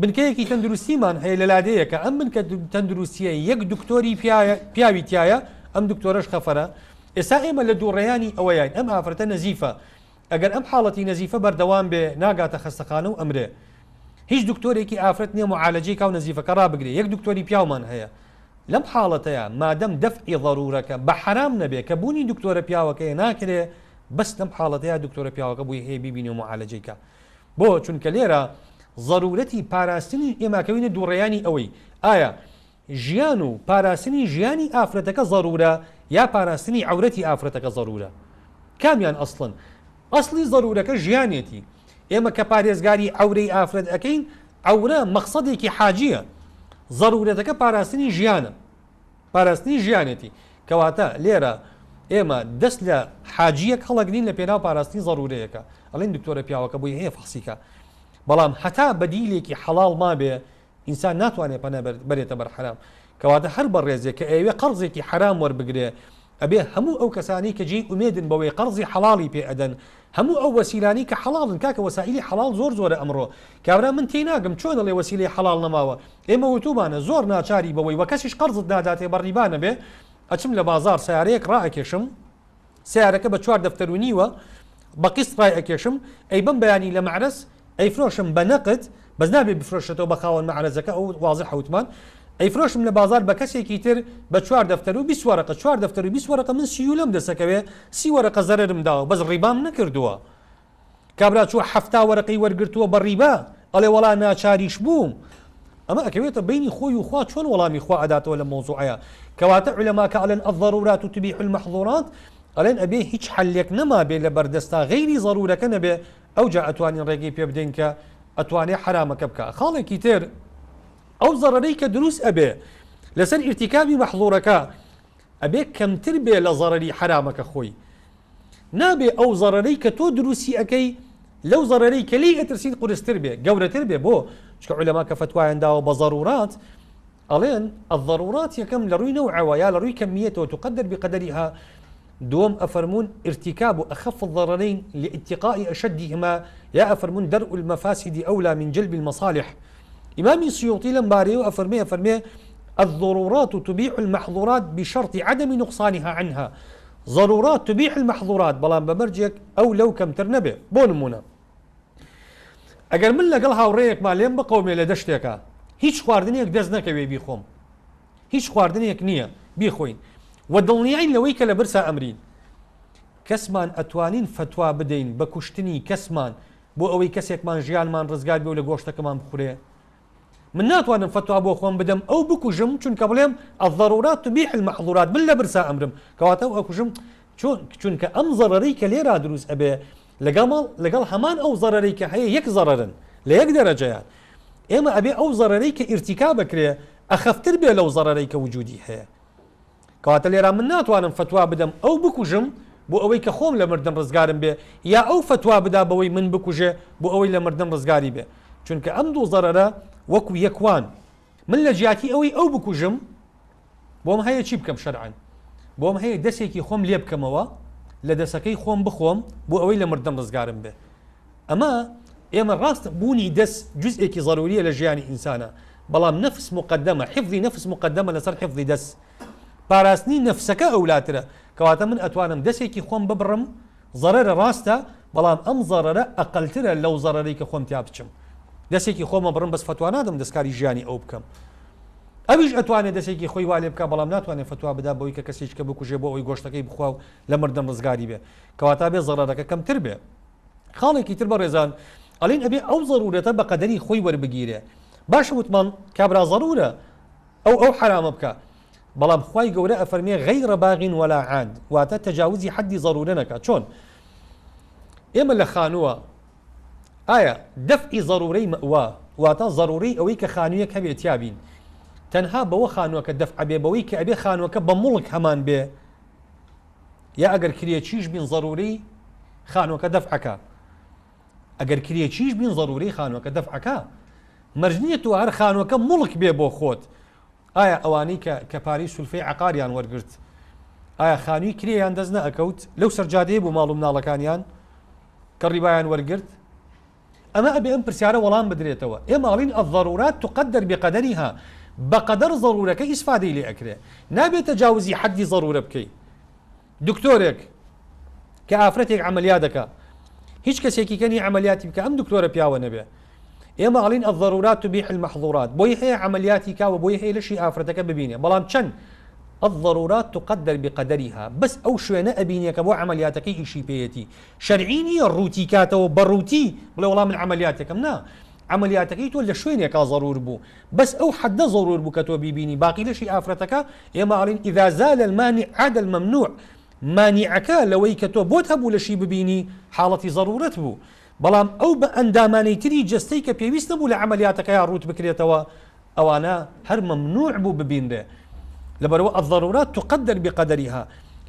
بنکەیەکی تەندروستیمان هەیە لە لادەیەکە ئەم بنکە تەندروستیە یەک دکتۆری پیاوی تایە ئەم دکتۆرەش خەفەرە ئێستا ئێمە لە دووڕێیانی ئەوەیان ئەم ئافرەتە نەزیفە ئەگەر ئەم حاڵەتی نەزیفە بەردەوام بێ ناگاتە خەستەخانە و ئەمرێ هیچ دکتۆرێکی ئافرەت نییە معالەجەی کاو نەزیفەکە ڕابگرێ یەک دکتۆری پیاومان هەیە لەم حاڵەتەیە مادەم دەفعی ضرورەکە بە حرام نەبێ کە بوونی دکتۆرە پیاوەکەی ناکرێ بەس لەم حاڵەتەیە دکتۆرە پیاوەکە بووی هەیە بیبینی و معالەجەیکە بۆ چونکە لێرە ضرورەتی پاراستنی ئێماکەوینە دووڕێیانی ئەوەی ئایا ژیان و پاراستنی ژیانی ئافرەتەکە ضرورە یا پاراستنی عەورەتی ئافرەتەکە ضرورە کامیان ئەسڵن ئەسڵی ضرورەکە ژیانێتی ئێمە کە پارێزگاری عەورەی ئافرەت ئەەکەین عەورە مەقسەدێکی حاجیە ضرورەتەکە پاراستنی ژیانە پاراستنی ژیانێتی کەواتە لێرە ئێمە دەست لە حاجیەک هەڵەگرین لە پێناو پاراستنی ضرورەیەەکە ئەڵێن دکتۆرە پیاوەکە بووی هەیە فەخسیکە بەڵام هەتا بەدیلێکی حەڵاڵ ما بێ ئینسان ناتوانێت پەنا بەرێتە بەر حرام کەواتە هەر بە ڕێزێک کە ئەوێ قەرزێکی حرام وەربگرێ ئەبێ هەموو ئەو کەسانی کە جێی ئومێدن بەوەی قەرزی حەڵاڵی پێ ئەدەن هەموو ئەو وەسیلانی کە حەڵاڵن کاکە وەسائلی حەڵاڵ زۆرە ئەمڕۆ کابرا من تێناگەم چۆن دەڵێ وەسیلەی حەڵاڵ نەماوە ئێمە وتوبانە زۆر ناچاری بەوەی وە کەسیش قەرزت ناداتێ بەڕیبانە بێ ئەچم لە بازار سیارەیەک ڕائەکێشم سیارەکە بە 4 دەفتەر و نیوە بە قیست ڕائەکێشم ئەی بم بەیانی لە معرەس ئەیفرۆشم بە نەقد بەس نابێ بفرۆشێتەوە بە خاوەن معرەزەکە ئەو واضح حوتمان ئەیفرۆشم لە بازار بە کەسێکی تر بە 4 دەفتەر و 20 وەرەقە 4 دەفتەر و 20 وەرەقە من سی لەم دەسەکەوێ 30 وەرەقە زەررم داوە بەس ڕیبام نەکردووە کابرا چوە 7 وەرەقەی وەرگرتووە بە ڕیبا ئەڵێ وەڵا ناچاریش بووم ئەمە ئەکەوێتە بینی خۆی و خوا چۆن وەڵامی خوا ئەداتەوە لە مۆزوعەیە کەواتە عولەماکە ئەڵێن الضرورات تبيح المحظورات ئەڵێن ئەبێ هیچ حەلێک نەما بێ لە بەردەستا غەیری ضرورەکە نەبێ ئەوجا ئەتوانین ڕێگەی پێ بدەین کە ئەتوانێ حرامەکە بکە خاڵێکی تر ئەو زەرەرەی کە دروست ئەبێ لەسەر ئیرتیکابی مەحظورەکە ئەبێ کەمتر بێ لە زەرەری حرامەکە خۆی نابێ ئەو زەرەرەی کە تۆ دروستی ئەەکەی لەو زەرەرەی کە لی ئەترسین قورستر بێ گەورەتر بێ بۆ چکە عولەما کە فتوایان داوە بە ضرورات ئەڵێن الضرورات یەکەم لە ڕووی نەوعەوە یا لە ڕووی کەمیەتەوە تقدر بقدرها دوم أفرمون ارتكاب أخف الضررين لاتقاء أشدهما يا أفرمون درء المفاسد أولى من جلب المصالح إمامي السيوطي لمباري أفرمي الضرورات تبيح المحظورات بشرط عدم نقصانها عنها ضرورات تبيح المحظورات بلان بمرجك أو لو كم ترنبه بونمونا ئەگەر من لەگەڵ هاوڕێیەکمان لێم بقەومێ لە دەشتێکە هیچ خواردنێک دەست نەکەوێ بیخۆم، هیچ خواردنێک نییە بیخۆین و دڵنیاین لەوەی کە لە برسا ئەمرین. کەسمان ئەتوانین فتوا بدەین بە کوشتنی کەسمان بۆ ئەوەی کەسێکمان ژیانمان ڕزگار بێ و لە گۆشتەکەمان بخورێ. من ناتوانم فتوا بۆ خۆم بدەم ئەو بکوژم چونکە بڵێم الضرورات تبيح المحظورات من لە برسا ئەمرم کەواتە ئەکوژم چونکە ئەم زەرەرەی کە لێرا دروست ئەبێ لەگەڵ هەمان ئەو زەرەرەی کە هەیە یەک زەرەرن لە یەک دەرەجەیان. ئێمە ئەبێ ئەو زەرەرەی کە ئیرتیکا بکرێ ئەخەفتر بێ لەو زەرەرەی کە وجودی هەیە. کەواتە لێرا من ناتوانم فتوا بدەم ئەو بکوژم بۆ ئەوەی کە خۆم لە مردن ڕزگارم بێ یا ئەو فتوا بدا بەوەی من بکوژێ بۆ ئەوەی لە مردن ڕزگاری بێ، چونکە ئەم دوو زەرەرە وەکو یەکوان. من لە جیاتی ئەوەی ئەو بکوژم بۆم هەیە چی بکەم شەرعەن، بۆم هەیە دەسێکی خۆم لێ بکەمەوە لە دەسەکەی خۆم بخۆم بۆ ئەوەی لە مردن ڕزگارم بێ. ئەمە ئێمە ڕاست بوونی دەست جزئێکی ضروریە لە ژیانی ئینسانە، بەڵام نەفس مقدمە، حفظی نەفس مقدمە لەسەر حفظی دەست. پاراستنی نەفسەکە ئەولاترە، کەواتە من ئەتوانم دەسێکی خۆم ببڕم زەرەرە ڕاستە، بەڵام ئەم زەرەرە ئەقلترە لەو زەرەرەی کە خۆم تیا بچم. دەسێکی خۆمە بڕم بەس فتوا نادەم دەستکاری ژیانی ئەو بکەم. ئەویش ئەتوانێت دەسێکی خۆی وا لێ بکە، بەڵام ناتوانێت فتوا بدا بۆی کە کەسێککە بکوژێ بۆ ئەوی گۆشتەکەی بخوا و لە مردن ڕزگاری بێ، کەواتە بێ زەرەرەکە کەمتر بێ. خاڵێکی تر بە ڕێزان ئەڵین ئەبێ ئەو زەرورەتە بە قەدەری خۆی وەربگیرێ. باشە وتمان کابرا زەرورە ئەو حرامە بکە، بەڵام خوای گەورە ئەفەرمێ غەیڕ باغین وەلا عاد، واتە تەجاوزی حەدی زەرورە نەکات. چۆن ئێمە لە خانووە ئایا دەفعی زەرورەی مەوا واتە زەرورەی ئەوەی کە خانوویەک هەبێت یابین تەنها بەوە خانووەکە دەفع بێ بەوەی کە ئەبێ خانووەکە بە مڵک هەمان بێ، یا ئەگەر کرێچیش بین زەرورەی خانووەکە دەفعەکە، ئەگەر کرێچیش بین زەرورەی خانووەکە دەفعەکە، مەرج نییە تو هەر خانووەکە مڵک بێ بۆ خۆت. ئایا ئەوانەی کە پاری سولفەی عقاریان وەرگرت ئایا خانووی کرێیان دەست نەئەکەوت لەو سەرجادەیە بۆ ماڵ و مناڵەکانیان کە ڕیبایان وەرگرت؟ ئەمە ئەبێ ئەم پرسیارە وەڵام بدرێتەوە. ئێمە ئاڵین الضرورات تقدر بقدرها، بەقەدەر زەرورەکە ئیسفادەی لێ ئەکرێ، نابێت تەجاوزی حەدی زەرورە بکەی. دکتۆرێک کە ئافرەتێک عملیات دەکا هیچ کەسێکی کەنی عملیاتی بکە ئەم دکتۆرە پیاوە نەبێ. ئێمە ئاڵین الضرورات تبيح المحظورات، بۆی هەیە عملیاتی کاوە بۆی هەیە لەشی ئافرەتەکە ببینێ، بەڵام چەند الضرورات تقدر بقدرها، بس ئەو شوێنە ئەبینێ کە بۆ عملیاتەکەی ئیشی پێیەتی شەرعی نییە ڕووتی کاتەوە بە ڕووتی بڵێ وەڵام من عملیاتەکەم نا، عملیاتەکەی تۆ لە شوێنێکا ضرور بوو، بس ئەو حەدە ضرور بوو کە تۆ بیبینی، باقی لەشی ئافرەتەکە ئێمە ئاڵین إذا زال المانع عاد الممنوع، مانعەکە لەوەی کە تۆ بۆت هەبوو لەشی ببینی حاڵەتی ضرورەت بوو، بەڵام ئەو بە ئەندامانەی تری جستەی کە پێویست نەبوو لە عملیاتەکەی ڕوت بکرێتەوە ئەوانە هەر ممنوع بوو ببینرێ. لەبەرەوە الضرورات تقدر بقدرها،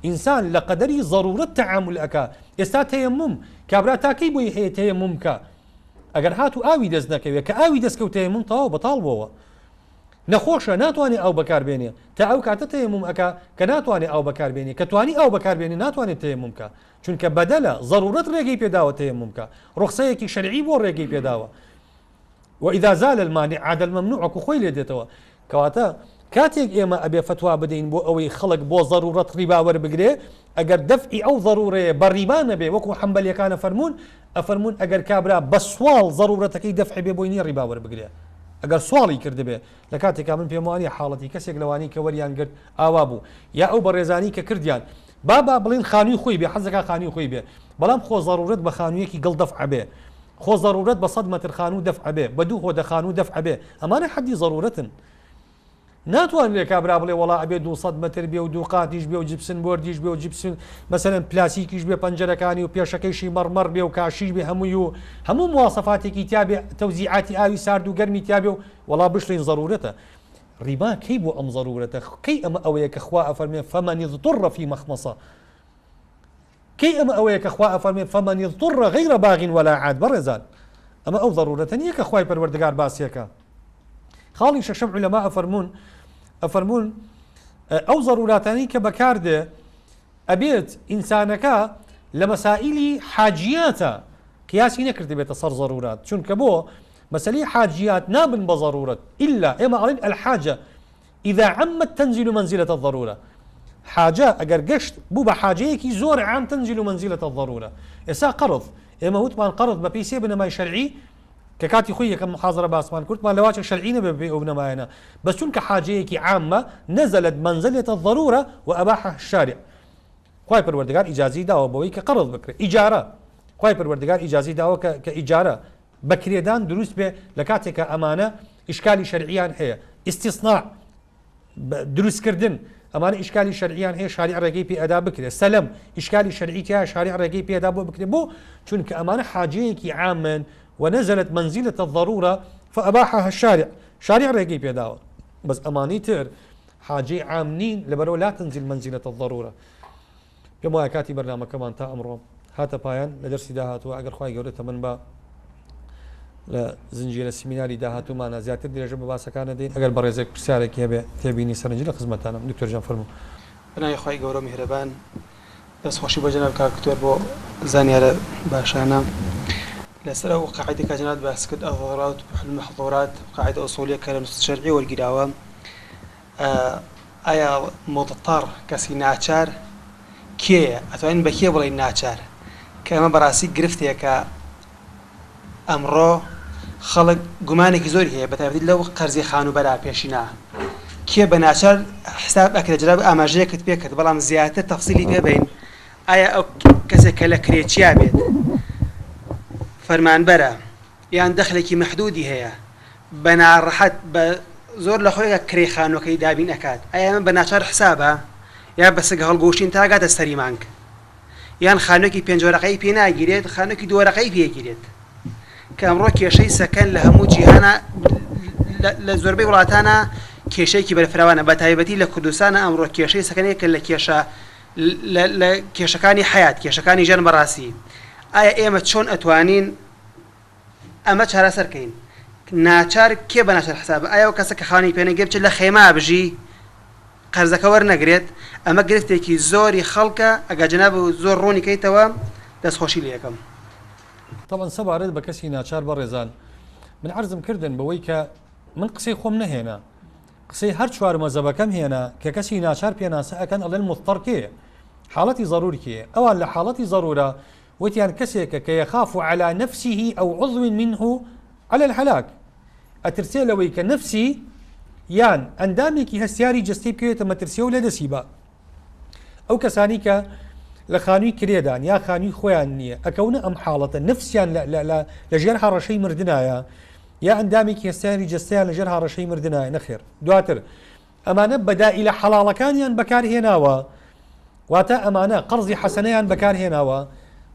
ئینسان لە قەدەری ضرورەت تەعامل ئەکا. ئێستا تەیەموم کابرا تاکەی بۆی هەیە تەیەموم کە ئەگەر هاتو ئاوی دەست نەکەوێت کە ئاوی دەستکەوت تەیەموم تەواو بەتاڵ بووەوە، نەخۆشە ناتوانێت ئەو بەکاربێنێ تا ئەو کاتە تەیەموم ئەکا کە ناتوانێت ئەو بەکاربێنێ، کە توانی ئەو بەکاربێنێ ناتوانێت تەیەموم کە، چونکە بەدەلە ضرورەت ڕێگەی پێداوە تەیەموم کە، ڕوخسەیەکی شەرعی بۆ ڕێگەی پێداوە. وإذا زال المانع عاد الممنوع وەکو خۆی لێ دێتەوە. کەواتە کاتێک ئێمە ئەبێ فتوا بدەین بۆ ئەوەی خەڵک بۆ ضرورەت ڕیبا وەربگرێ، ئەگەر دەفعی ئەو ضرورەیە بە ڕیبا نەبێ، وەکو حەمبەلیەکانە ئەفەرمون ئەگەر کابرا بە سوال ضرورەتەکەی دەفعی بێ بۆی نییە ڕیبا وەربگرێ، ئەگەر سواڵی کردبێ. لە کاتێکا من پێم وانە حاڵەتی کەسێک لەوانی کە وەریان گرت ئاوا بوو یا ئەو بەڕێزانی کە کردیان بابا بڵین خانووی خۆی بێ، حەزەکە خانووی خۆی بێ، بەڵام خۆ ضرورەت بە خانوویەکی گڵ دەفع بێ، خۆ ضرورەت بە 100 مەتر خانوو دەفع بێ، بە 2 هۆدە خانوو دەفع بێ، ئەمانە حەدی ضرورەتن. ناتوانێت کابرا بڵێ وەڵا ئەبێ 200 مەتر بێ و 2 قاتیش بێ و جیبسن بۆردیش بێ و جیبسن مەسەلەن پلاسیکیش بێ پەنجەرەکانی و پێشەکەیشی مەڕمەڕ بێ و کاشیش بێ هەموو مواصفاتێکی تیا بێ، تەوزیعاتی ئاوی سارد و گەرمی تیا بێ و وەڵا بشڵین ضرورەتە. ڕیبا کەی بۆ ئەم ضرورەتە؟ کەی ئەمە ئەوەیە کە خوا ئەفەرمێ فەمەن اضطر فی مەخمەصە، کەی ئەمە ئەوەیە کە خوا ئەفەرمێ فەمەن اضطر غەیڕ باغ ولا عاد؟ بەڕێزان ئەمە ئەو ضرورەتە نییە کە خوای پەروەردگار باسیەکە. خاڵی شەشەم عولەما ئەفەرمون ئەو ضروراتانی کە بەکاردێ ئەبێت ئینسانەکە لە مەسائیلی حاجیاتە قیاسی نەکرد بێتە سەر ضرورات، چونکە بۆ مەسەلەی حاجیات نابن بە ضرورەت إلا ئێمە ئاڵین الحاجە إذا عمت تنزل منزلة الضرورة، حاجە ئەگەر گەشت بوو بە حاجەیەکی زۆر عام تنزل منزلة الضرورة. ئێستا قەرض ئێمە وتمان قەرض بە پێی سێ بنەمای شەرعی ككاتي خويا كم محاضرة باسمان كنت ما لواش شرعينا بنماينا بس شنك حاجيك عامة نزلت منزلة الضرورة وأباحها الشارع خواهي پروردگار إجازي داوة بوي كقرض بكري إجارة خواهي پروردگار إجازي داوة كإجارة بكريدان دروس به لكاتك أمانة إشكالي شرعيان هي استصناع دروس كردن أمانة إشكالي شرعيان هي شارع رقي بي أداء بكري السلم إشكالي شرعيتها شارع رقي بي أداء بكري بو شنك أمانة حاجيك عاما ونزلت منزلة الضرورة فأباحها الشارع شارع رقي بي أداء بس أماني تر حاجي عامنين لبرو لا تنزل منزلة الضرورة كما كاتي برنامج كمان تا أمره هاتا بايان لدرسي داهاتو أقر خواهي قولتا من با لزنجير السيميناري داهاتو معنا زيادة درجة بباسا كان دين أقر بريزيك برسالك يبي تبيني سرنجي لخزمتانا دكتور جان فرمو أنا يا خواهي قولو مهربان بس خوشي بجناب كاكتور بو زانيار باشانا لسر قاعدة كجناب باسكت الضرورات وحل المحظورات قاعدة أصولية كالنص الشرعي والقراوة آيا مضطر كسي ناچار كي أتوين بكي بلاي ناچار كما براسي قرفتي كا أمرو خلق قمانك زوري هي بتابدي لو قرزي خانو بلا بيشينا كي بناچار حساب أكل جراب أماجية كتبية كتب بلام زيادة تفصيلي فيها بين آيا أو كسي كلا كريتشيا بيت فرمان برا يعني دخلك محدودي هي بنا رحت بزور لخويا كري خانو كي دابين أكاد آيا من بناچار حسابها يا بس قال قوشين تاقات السري مانك يعني خانوكي بين ورقي بينا جريت خانوكي دو ورقي بيه جريت كم روكي شيء سكن لهموجي هنا لزربي ولاتنا كيشي كي بالفروانة بتايبتي لكردستان أم روكي شيء سكن يكل كيشا كيشكاني حياة كيشكاني جنب راسي آية إما تشون أتوانين أما تشارة سركين ناچار كي بناشر حساب آية وكسك خاني بينا جبت لخيمة بجي قرزك ورنقريت أما قرفتي زوري خلقة أجا جناب زور روني كي توام دس خوشي ليكم طبعا سبع رد بكسي ناچار برزان من عرضم كردن بويك من قصي خوم هنا قصي هر شوار مذهبكم هنا ككسي ناچار بينا سأكن الله المضطر كي حالتي ضروري كي أو على حالتي ضرورة وتيان كسيك كي يخاف على نفسه أو عضو منه على الهلاك أترسل ويك نفسي يان اندامێکی هەستیاری جستەی بکەوێتە مەترسیە و لە دەسیبا ئەو کەسانی کە لە خانووی کرێدان یا خانووی خۆیان نییە ئەکەونە ئەم حاڵەتە نفسیان لە ژێر هەڕەشەی مردنایە یا ئەندامێکی هەستیاری جستەیان لە ژێر هەڕەشەی مردنایە نەخێر دواتر ئەمانە بەدائیلە حەڵاڵەکانیان بەکارهێناوە واتە ئەمانە قەرزی حەسەنەیان بەکارهێناوە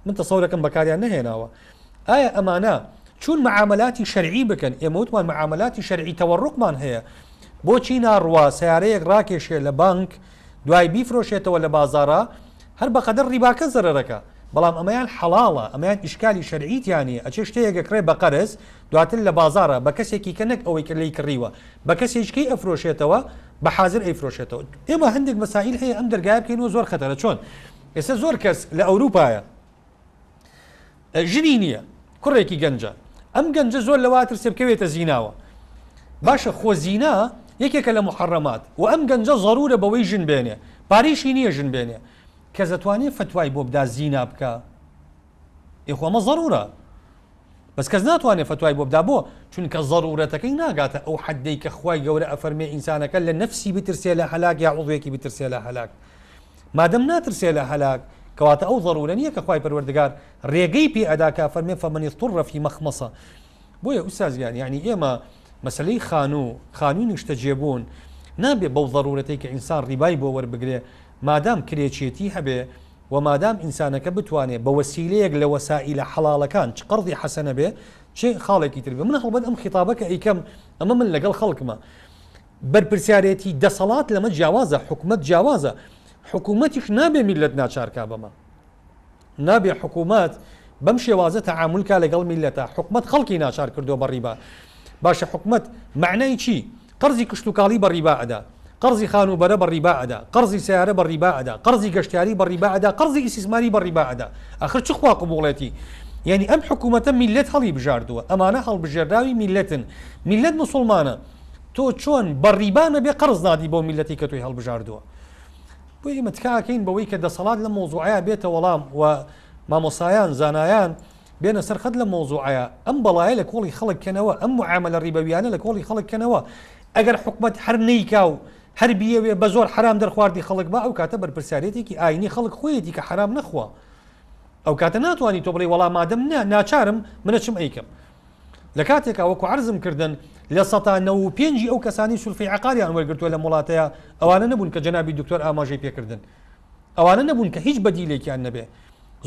من تەسەورەکەم بەکاریان نەهێناوە ئایا ئەمانە چون معاملاتی شەرعی بکەن ئێمە وتمان معاملاتی شەرعی تەوەڕقمان هەیە بۆچی ناڕوا سیارەیەک ڕاکێشێ لە بانک دوای بیفرۆشێتەوە لە بازارە هەر بەقەدەر ڕیباکە زەرەرەکە بەڵام ئەمەیان حەڵاڵە ئەمەیان ئیشکالی شەرعیتیانە ئەچێ شتەیەکەکڕێ بە قەرز دواتر لە بازارە بە کەسێکی کە نەک ئەوەی کە لی کڕیوە بە کەسێکی ئەفرۆشێتەوە بە حازر ئەیفرۆشێتەوە ئێمە هەندێک مەسائل هەیە ئەم دەرگای بکەینەوە زۆر خەتەرە چۆن ئێستا زۆر کەس لە ئەوروپایە ژنی نییە کوڕێکی گەنجە ئەم گەنجە زۆر لەواتر سێ بکەوێتە زیناوە باشە خۆ زینا یەکێکە لە محەڕەمات و ئەم گەنجە ضرورە بەوەی ژن بێنێ پارەیشی نییە ژن بێنێ کەس دەتوانێت فتوای بۆ بدا زینا بکە ئێخۆ ئەمە ضرورە بەس کەس ناتوانێت فتوای بۆ بدا بۆ چونکە ضرورەتەکەی ناگاتە ئەو حەدەی کە خوای گەورە ئەفەرمێ ئینسانەکە لە نەفسی بترسێ لە هەلاک یا عوضوێکی بترسێ لە هەلاک مادەم ناترسێ لە هەلاک کەواتە ئەو ضرورە نییە کە خوای پەروەردگار ڕێگەی پێ ئەداکە فەرمێ فەمەن اضطر فی مەخمەصە بۆیە ئوستازیان یعنی ئێمە مەسلەی خانووی نیشتە جێبوون نابێ بەو ضرورەتەی کە ئینسان ڕیبای بۆ وەربگرێ مادام کرێچێتی هەبێ و مادام ئینسانەکە بتوانێت بە وەسیلەیەک لە وەسائلە حەڵاڵەکان چ قەرضی حەسەنە بێ چێ خاڵێکی تر بێ من هەڵبەت ئەم خیتابەکە ئەیکەم ئەمە من لەگەڵ خەڵکمە بەرپرسیارەتی دەسەڵات لەمە جیاوازە حکومەت جیاوازە حکومەتیش نابێ میلەت ناچارکا بەمە نابێ حکومەت بەم شێوازە تەعاملکە لەگەڵ میلەتە حکومەت خەڵکی ناچار کردو بە ڕیبا باشە حکومەت معنای چی قەرزی کشتتوکاڵی بە ڕیبا ئەدا قەرزی خانوبەرە بە ڕیبا ئەدا قەرزی سیارە بە ڕیبا ئەدا قەرزی گەشتیاری بە ڕیبا ئەدا قەرزی ئیسیسماری بە ڕیبا ئەدا ئاخر چ خوا قبوڵێتی یعنی ئەم حکومەتە میلەت هەڵی بژاردووە ئەمانە هەڵبژێرداوی میلەتن میلەت موسڵمانە تۆ چۆن بە ڕیبا نەبێ قەرز نادی بۆ میلەتی کە توی هەڵبژاردووە بۆ ئێمە تکاکەین بەوەی کە دەسەڵات لە مۆزوعەیە بێتە وەڵام و مامۆسایان زانایان بێنە سەرخەت لە مۆزوعەیە ئەم بەڵایە لە کۆڵی خەڵک کەنەوە ئەم معاملە ڕیبەویانە لە کۆڵی خەڵک کەنەوە ئەگەر حکومەت هەر نەیکا و هەر بیەوێ بە زۆر حرام دەرخواردی خەڵک با ئەو کاتە بەرپرسیارەتێکی ئاینی خەڵک خۆیەتی کە حرام نەخوا ئەو کاتە ناتوانانی تۆ بڵێ وەڵام مادەم ناچارم منە چم ئەیکەم لە کاتێکا وەکو عەرزم کردن لە 95 ئەو کەسانی سولفی عقاریان وەرگرتووە لە وڵاتەیە ئەوانە نەبوون کە جەنابی دکتۆر ئاماژەی پێکردن ئەوانە نەبوون کە هیچ بەدیلێکیان نەبێ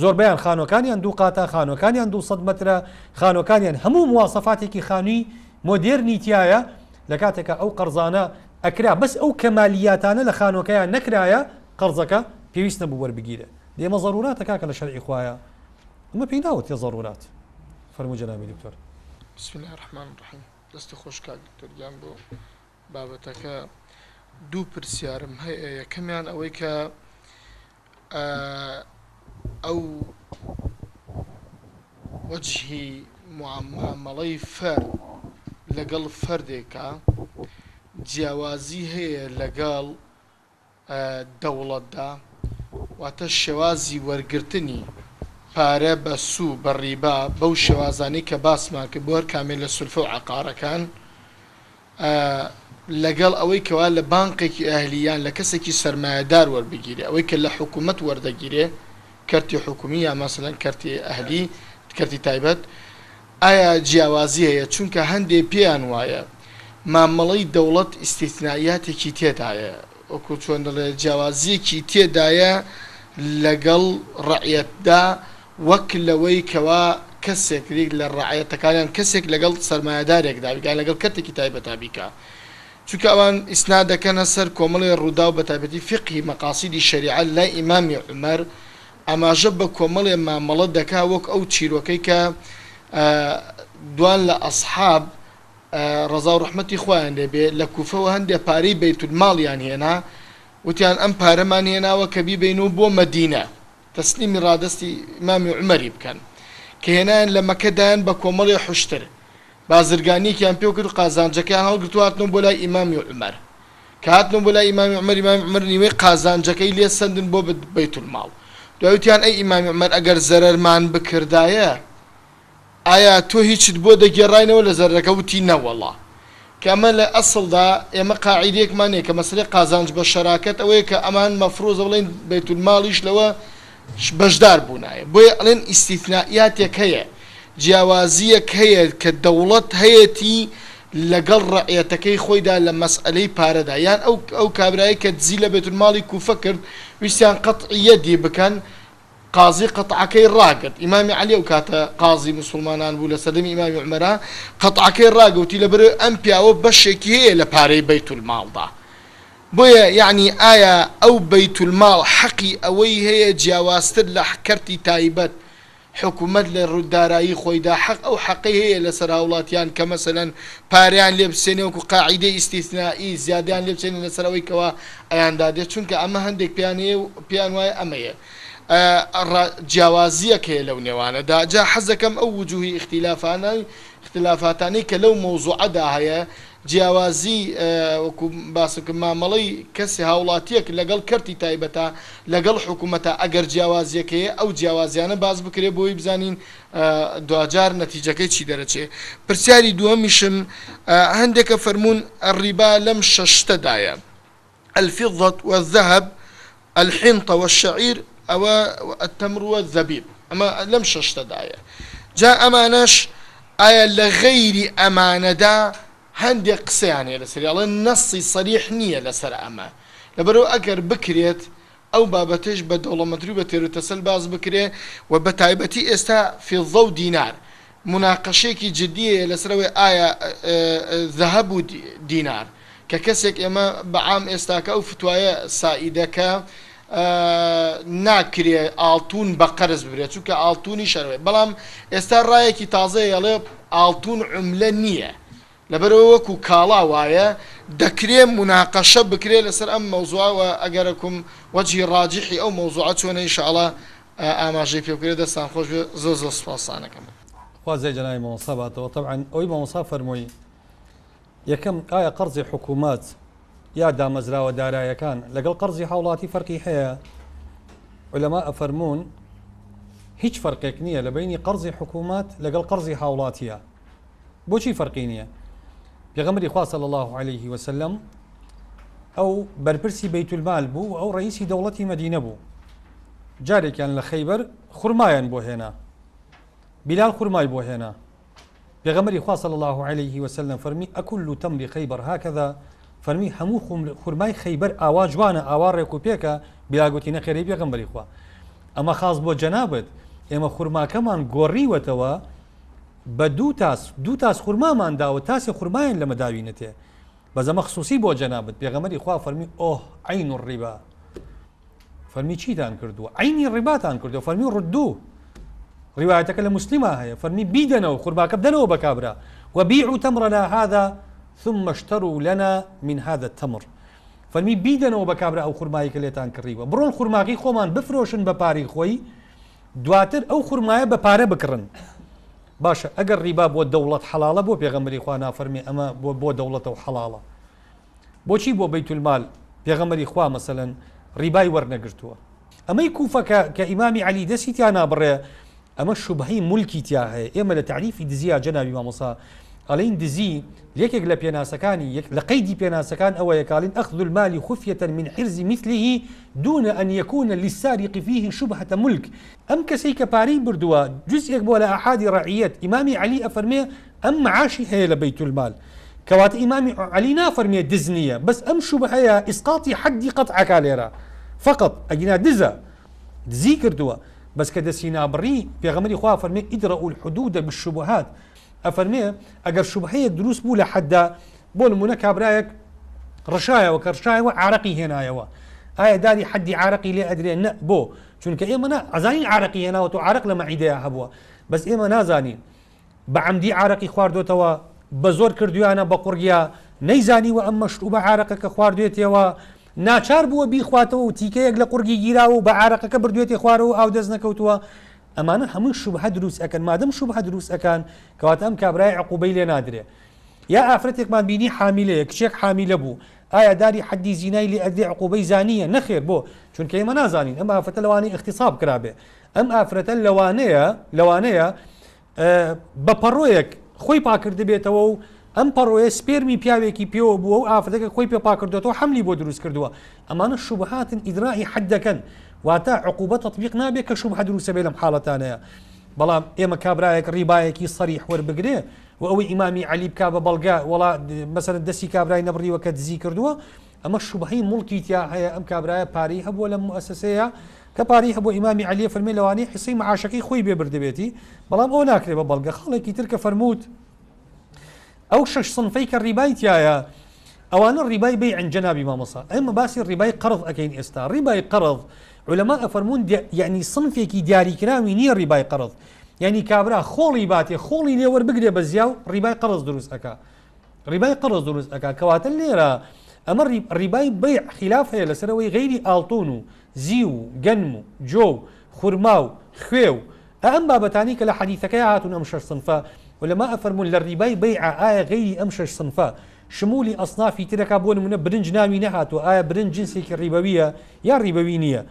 زۆربیان خانۆکانیان 2 قاتە خانۆکانیان 200 مەترە خانۆکانیان هەموو مواسەفاتێکی خانووی مۆدێرنی تایە لە کاتێکە ئەو قەرزانە ئەکرا بەس ئەو کەمالیاتانە لە خانۆکەیان نەکرایە قەرزەکە پێویست نەبوو وەربگیرە دێمە ضروراتە کاکە لە شەرعی خوایە ئەمە پێی ناوت ضرورات فەرموو جەنابی دکتۆر بسم الله الرحمن الرحیم دەستی خۆش کاک دکتۆر گیان بۆ بابەتەکە دوو پرسیارم هەیە یەکەمیان ئەوەی کە ئەو وەجهی معامەڵەی فەرد لەگەڵ فەردێکە جیاوازی هەیە لەگەڵ دەوڵەتدا واتە شێوازی وەرگرتنی پارە بە سوو بە ڕیبا بەو شێوازانی کە باسمان کرد بۆ هەر کامێ لە سولفە و عەقارەکان لەگەڵ ئەوەی کەوا لە بانقێکی ئەهلیان لە کەسێکی سەرمایەدار وەربگیرێ ئەوەی کە لە حکوومەت وەردەگیرێ کەرتی حکومی یا مەسەلەن کەرتی ئەهلی کەرتی تایبەت ئایا جیاوازی هەیە چونکە هەندێک پێیان وایە مامەڵەی دەوڵەت ئیستیثنایاتێکی تێدایە وەکو چۆن دەڵێ جیاوازیەکی تێدایە لەگەڵ ڕەعیەتدا وەک لەوەی کەوا کەسێک لە ڕەعیەتەکانیان کەسێک لەگەڵ سەرمایەدارێکدا بیکات لەگەڵ کەرتێکی تایبەتا بیکات چونکە ئەوان ئیسناد دەکەنە سەر کۆمەڵی ڕوودا و بە تایبەتی فقهی مەقاسیدی شەریعە لای ئیمامی عومەر ئاماژە بە کۆمەڵێ مامەڵە دەکا وەک ئەو چیرۆکەی کە دوان لە ئەسحاب ڕەزا و ڕەحمەتی خۆیان لێبێ لە کوفەوە هەندێک پارەی بەیتولماڵیان هێنا وتیان ئەم پارەمان هێناوە کە بیبینەوە بۆ مەدینە تەسلیمی ڕادستی ئیمامی عومەری بکەن کە هێنایان لە مەکەدایان بە کۆمەڵی حوشتر بازرگانیەکیان پێ کرد قازانجەکەیان هەڵگرتو هاتنەوە بۆ لای ئیمامی عومەر کە هاتنەوە بۆ لای ئیمامی عومەر ئیمامی عومەر نیوەی قازانجەکەی لێ سەندن بۆ بەیتولماڵ دوایوتیان ئەی ئیمامی عومەر ئەگەر زەرەرمان بکردایە ئایا تۆ هیچت بۆ دەگێڕاینەوە لە زەرەکە وتی نەوەڵا کە ئەمە لە ئەسڵدا ئێمە قاعیدەیەکمان هەیە کە مەسەلەی قازانج بە شەراکەت ئەوەیە کە ئەمان مەفرۆزە بڵێن بەیتولماڵیش لەوە بەشدار بوونایە بۆیە ئەڵێن ئیستیثنائیاتێک هەیە جیاوازیەک هەیە کە دەوڵەت هەیەتی لەگەڵ ڕەعیەتەکەی خۆیدا لە مەسئلەی پارەدا یان ئەو کابرایی کە دزی لە بەیتولماڵی کوفە کرد ویستیان قەتعیەتی بکەن قازی قەتعەکەی ڕاگرت ئیمامی عەلی ئەو کاتە قازی موسڵمانان بوو لە سەردەمی ئیمامی عومەرە قەتعەکەی ڕاگەوتی لەبەر ئەم پیاوە بەشێکی هەیە لە پارەی بەیتولماڵدا بۆیە یعنی ئایا ئەو بەیتولماڵ حەقی ئەوەی هەیە جیاوازتر لە کەرتی تایبەت حکوومەت لە ڕوودارایی خۆیدا حەق ئەو حەقی هەیە لەسەر هاوڵاتیان کە مەسەلەن پاریان لێ بسێنێ وەکو قاعیدەی ئیستیثنائی زیادیان لێ بسێنێ لەسەر ئەوەی کەوا ئەیاندا دێت چونکە ئەمە هەندێک پیان وایە ئەمەیە جیاوازیەک هەیە لەو نێوانەدا جا حەزەکەم ئەو وجوهی اختلافاتانەی کە لەو مەوزوعەدا هەیە جیاوازی وەکو باسکە مامەڵەی کەسی هاوڵاتیەک لەگەڵ کەرتی تایبەتە لەگەڵ حکوومەتە ئەگەر جیاوازیەکەیە ئەو جیاوازیانە باز بکرێ بۆی بزانین دوجار نەتیجەکەی چی دەرەچێ پرسیاری دووەمیشم هەندێکە فەرمونون الڕیبا لەم شەشتەدایە الفضة والذهب الحنطة والشعير أو التمر والزبيب أما لم ششتدايا جاء أمانش آية لغير أمانة دا هندي قسياني لسري الله النص صريح نية لسر أما لبرو أكر بكريت أو بابتش بدولة مدروبة ترتسل باز بكري وبتايبتي استا في الضوء دينار مناقشيكي جدية لسروي آية ذهب دينار ككسك إما بعام استاكا أو فتوايا سائدكا ناکرێ ئاڵتون بە قەرز ببرێت چونکە ئاڵتونی شەروێ بەڵام ئێستا ڕایەکی تازەیە ئەڵێ ئاڵتون عوملە نییە لەبەرەوە وەکو کاڵا وایە دەکرێ مناقەشە بکرێ لەسەر ئەم مەوزوعەوە ئەگەرەکم وەجهی ڕاجحی ئەو مەوزوعە چۆنە ئینشاءڵڵا ئاماژەی پێ بکرێت دەستان خۆش بێ زۆر زۆر سوپاسانەکەم خوازای جەنابی مامۆستا باتەوە طبعا ئەوەی مامۆستا فەرمووی یەکەم ئایا قەرزی حکوومەت یا دامەزراوە دارایەکان لەگەڵ قەرزی هاوڵاتی فەرقی هەیە عولەما ئەفەرموون هیچ فەرقێک نییە لە بینی قەرزی حکوومەت لەگەڵ قەرزی هاوڵاتیە. بۆچی فەرقی نییە؟ پێغەمبەری خوا صلی الله عليه وسلم ئەو بەرپرسی بەیت المال بوو، ئەو ڕئیسی دەوڵەتی مەدینە بوو. جارێکیان لە خەیبەر خوڕمایان بۆ هێنا، بیلال خوڕمای بۆ هێنا. پێغەمبەری خوا صلی الله عليه وسلم فەرمی ئەکل تەمری خەیبەر هاکەذا، فەرمی هەموو خوڕمای خەیبەر ئاوا جوانە، ئاوا ڕێک و پێکە. بیلال گوتی نەخێری پێغەمبەری خوا، ئەمە خاص بۆ جەنابەت، ئێمە خوڕماکەمان گۆڕیوەتەوە بە دوو تاس خوڕمامان داوە، تاسی خوڕمایان لەمە داوینەتێ، بەزەمە خصوصی بۆ جەنابەت. پێغەمبەری خوا فەرمی ئۆه عین الڕیبا، فەرمی چیتان کردووە؟ عینی ڕیباتان کردووە. فەرمی ڕدوو، ڕیوایەتەکە لە موسلیمە هەیە، فەرمی بیدەنەوە خوڕماکە بدەنەوە بە کابرا، وبيعوا تمرنا هذا ثم اشتروا لنا من هذا التمر. فەرمی بیدەنەوە بە کابرا ئەو خوڕمایی کە لێتان کڕیوە، بڕۆن خوڕماکەی خۆمان بفرۆشن بە پارەی خۆی، دواتر ئەو خوڕمایە بە پارە بکڕن. باشە ئەگەر ڕیبا بۆ دەوڵەت حەڵاڵە، بۆ پێغەمبەری خوا نافەرمێ ئەمە بۆ دەوڵەتەوە حەڵاڵە. بۆچی بۆ بەیت المال پێغەمبەری خوا مەسەلەن ڕیبای وەرنەگرتووە؟ ئەمەی کوفە کە ئیمامی عەلی دەستی تیان نابڕێ، ئەمە شوبهەی مولکی تیا هەیە. ئێمە لە تعریفی دزیە جەنابی مامۆسا ئەڵین دزی یەکێک لە پێناسەکانی، لە قەیدی پێناسەکان ئەوەیە کاڵین ئەخذ المال خفية من حرز مثله دون أن يكون للسارق فيه شبهة ملك. ئەم کەسەی کە پارەی بردووە جزئێک بۆ لە ئاحادی ڕەعیەت، ئیمامی عەلی ئەفەرمێ ئەم معاشی هەیە لە بەیت المال، کەواتە ئیمامی عەلی نافەرمێ دز نییە، بەس ئەم شوبهەیە ئیسقاطی حەدی قەطعەکە لێرە، فقط ئەگینا دزی کردووە، بەس کە دەستی نابڕی پێغەمبەری خوا فەرمێ ئیدرەءوا الحدود بالشبهات. ئەفەرمێ ئەگەر شوبهەیەک دروست بوو لە حەددا، بۆ نمونە کابرایەک ڕشایەوە، کە ڕشایەوە عارەقی هێنایەوە، ئایا داری حەدی عارەقی لێ ئەدرێن؟ نە، بۆ چونکە ئێمە ئەزانین عارەقی هێناوە، تۆ عارەق لە مەعیدەیە هەبووە، بەس ئێمە نازانین بە عەمدی عارەقی خواردوێتەوە، بە زۆر کردویانە بە قوڕگیا، نەیزانیوە ئەم مەشروبە عارەقەکە خواردوێتەوە، ناچار بووە بیخواتەوە و تیکەیەک لە قورگی گیراوە و بە عارەقەکە بردوێتی خوارەوە ئاو دەست نەکەوتووە. ئەمانە هەموو شوبهە دروست ئەکەن. مادەم شوبهە دروست ئەکەن، کەواتە ئەم کابرای عقوبەی لێ نادرێ. یا ئافرەتێکمان بینی حامیلەیە، کچێک حامیلە بوو، ئایا داری حەدی زینای لێ ئەدرێ عقوبەی زانیە؟ نەخێر، بۆ چونکە ئێمە نازانین ئەم ئافرەتە لەوانەیە اختصاب کرابێ، ئەم ئافرەتە لەوانەیە بە پەڕۆیەک خۆی پاکرد بێتەوە و ئەم پەڕۆیە سپێرمی پیاوێکی پێوە بووە و ئافرەتەکە خۆی پێ پاکردێتەوە حەملی بۆ دروست کردووە. ئەمانە شوبهاتن ئیدرائی حەد دەکەن، واتە عقوبە تەطبیق نابێت کە شوبهە دروستە بێ لەم حاڵەتانەیە. بەڵام ئێمە کابرایەک ڕیبایەکی سەریح وەربگرێ و ئەوەی ئیمامی عەلی بکا بە بەڵگا، وڵا مەسەلەن دەستی کابرای نەبڕیوە کە دزی کردووە، ئەمە شوبهەی مڵکی تیا هەیە. ئەم کابرایە پارەی هەبووە لە موەسسەیە، کە پارەی هەبووە ئیمامی عەلی فەرمێ لەوانەیە حیسەی معاشەکەی خۆی بێ بردەبێتی، بەڵام ئەو ناکرێ بە بەڵگە. خەڵێکی تر کە فەرمووت ئەو شەش سنفەی کە ڕیبای تایە، ئەوانە ڕیبای بەیعن جەنابی مامۆسا. ئێمە باسی ڕیبای قەرض ئەکەین ئێستا. ڕیبای قەرض علەما ئەفەرموون یعنی سنفێکی دیاریکراوی نییە ڕیبای قەرض، یعنی کابرا خۆڵی باتێ، خۆڵی لێ وەربگرێ بە زیاو، ڕیبای قەرض دروست ئەکا، ڕیبای قەرض دروست ئەکا. کەواتە لێرە ئەمە ڕیبای بەیع خلاف هەیە لەسەرەوەی غەیری ئاڵتون و زی و گەنم و جۆ و خورما و خوێ و ئەم بابەتانی کە لە حەدیثەکەی هاتون ئەم شەش سنفە، ولما ئەفەرموون لە ڕیبای بەیع ئایا غەیری ئەم شەش سنفە شمولی ئەصنافی ترەکە، بۆ نمونە برنج ناوی نەهاتوە، ئایا برنج جنسێکی ڕیبەویە یا ڕیبەوی نییە؟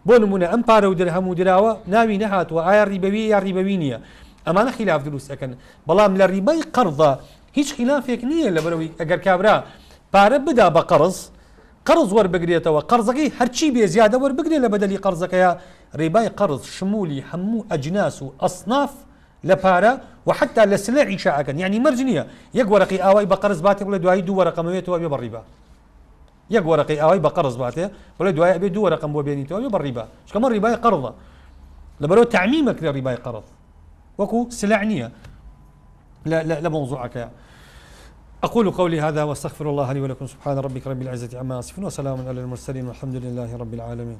بۆ نمونە ئەم پارە و درهەم و دراوە ناوی نەهاتوە، ئایا ڕیبەوی یا ڕیبەوی نییە؟ ئەمانە خلاف دروست ئەکەن. بەڵام لە ڕیبای قەرضە هیچ خلافێک نییە، لەبەرەوەی ئەگەر کابرا پارە بدا بە قەرض وەربگرێتەوە، قەرزەکەی هەرچی بێ زیادە وەربگرێ لە بەدەلی قەرزەکەیە. ڕیبای قەرض شمولی هەموو ئەجناس و ئەصناف لە پارە و حتا لە سلعی شاعەکەن، یعنی مەرج نییە یەک وەرەقی ئاوای بە قەرز باتێ بڵێ دوایی دوو وەرەقەمەوێتەوە بێ بە ڕیبا، یەک وەرەقی ئاوای بە قەرز باتێ بڵێ دوای ئەبێ دوو وەرەقەم بۆ بێنیتەوە بێ بە ڕیبا، چکەمە ڕیبای قەرضە، لەبەرەوە تعمیمەک لە ڕیبای قەرض وەکو سلع نییە لە موضوعەکە. أقول قولي هذا واستغفر الله لي ولكم. سبحان ربك رب العزة عما يصفون وسلام على المرسلين والحمد لله رب العالمين.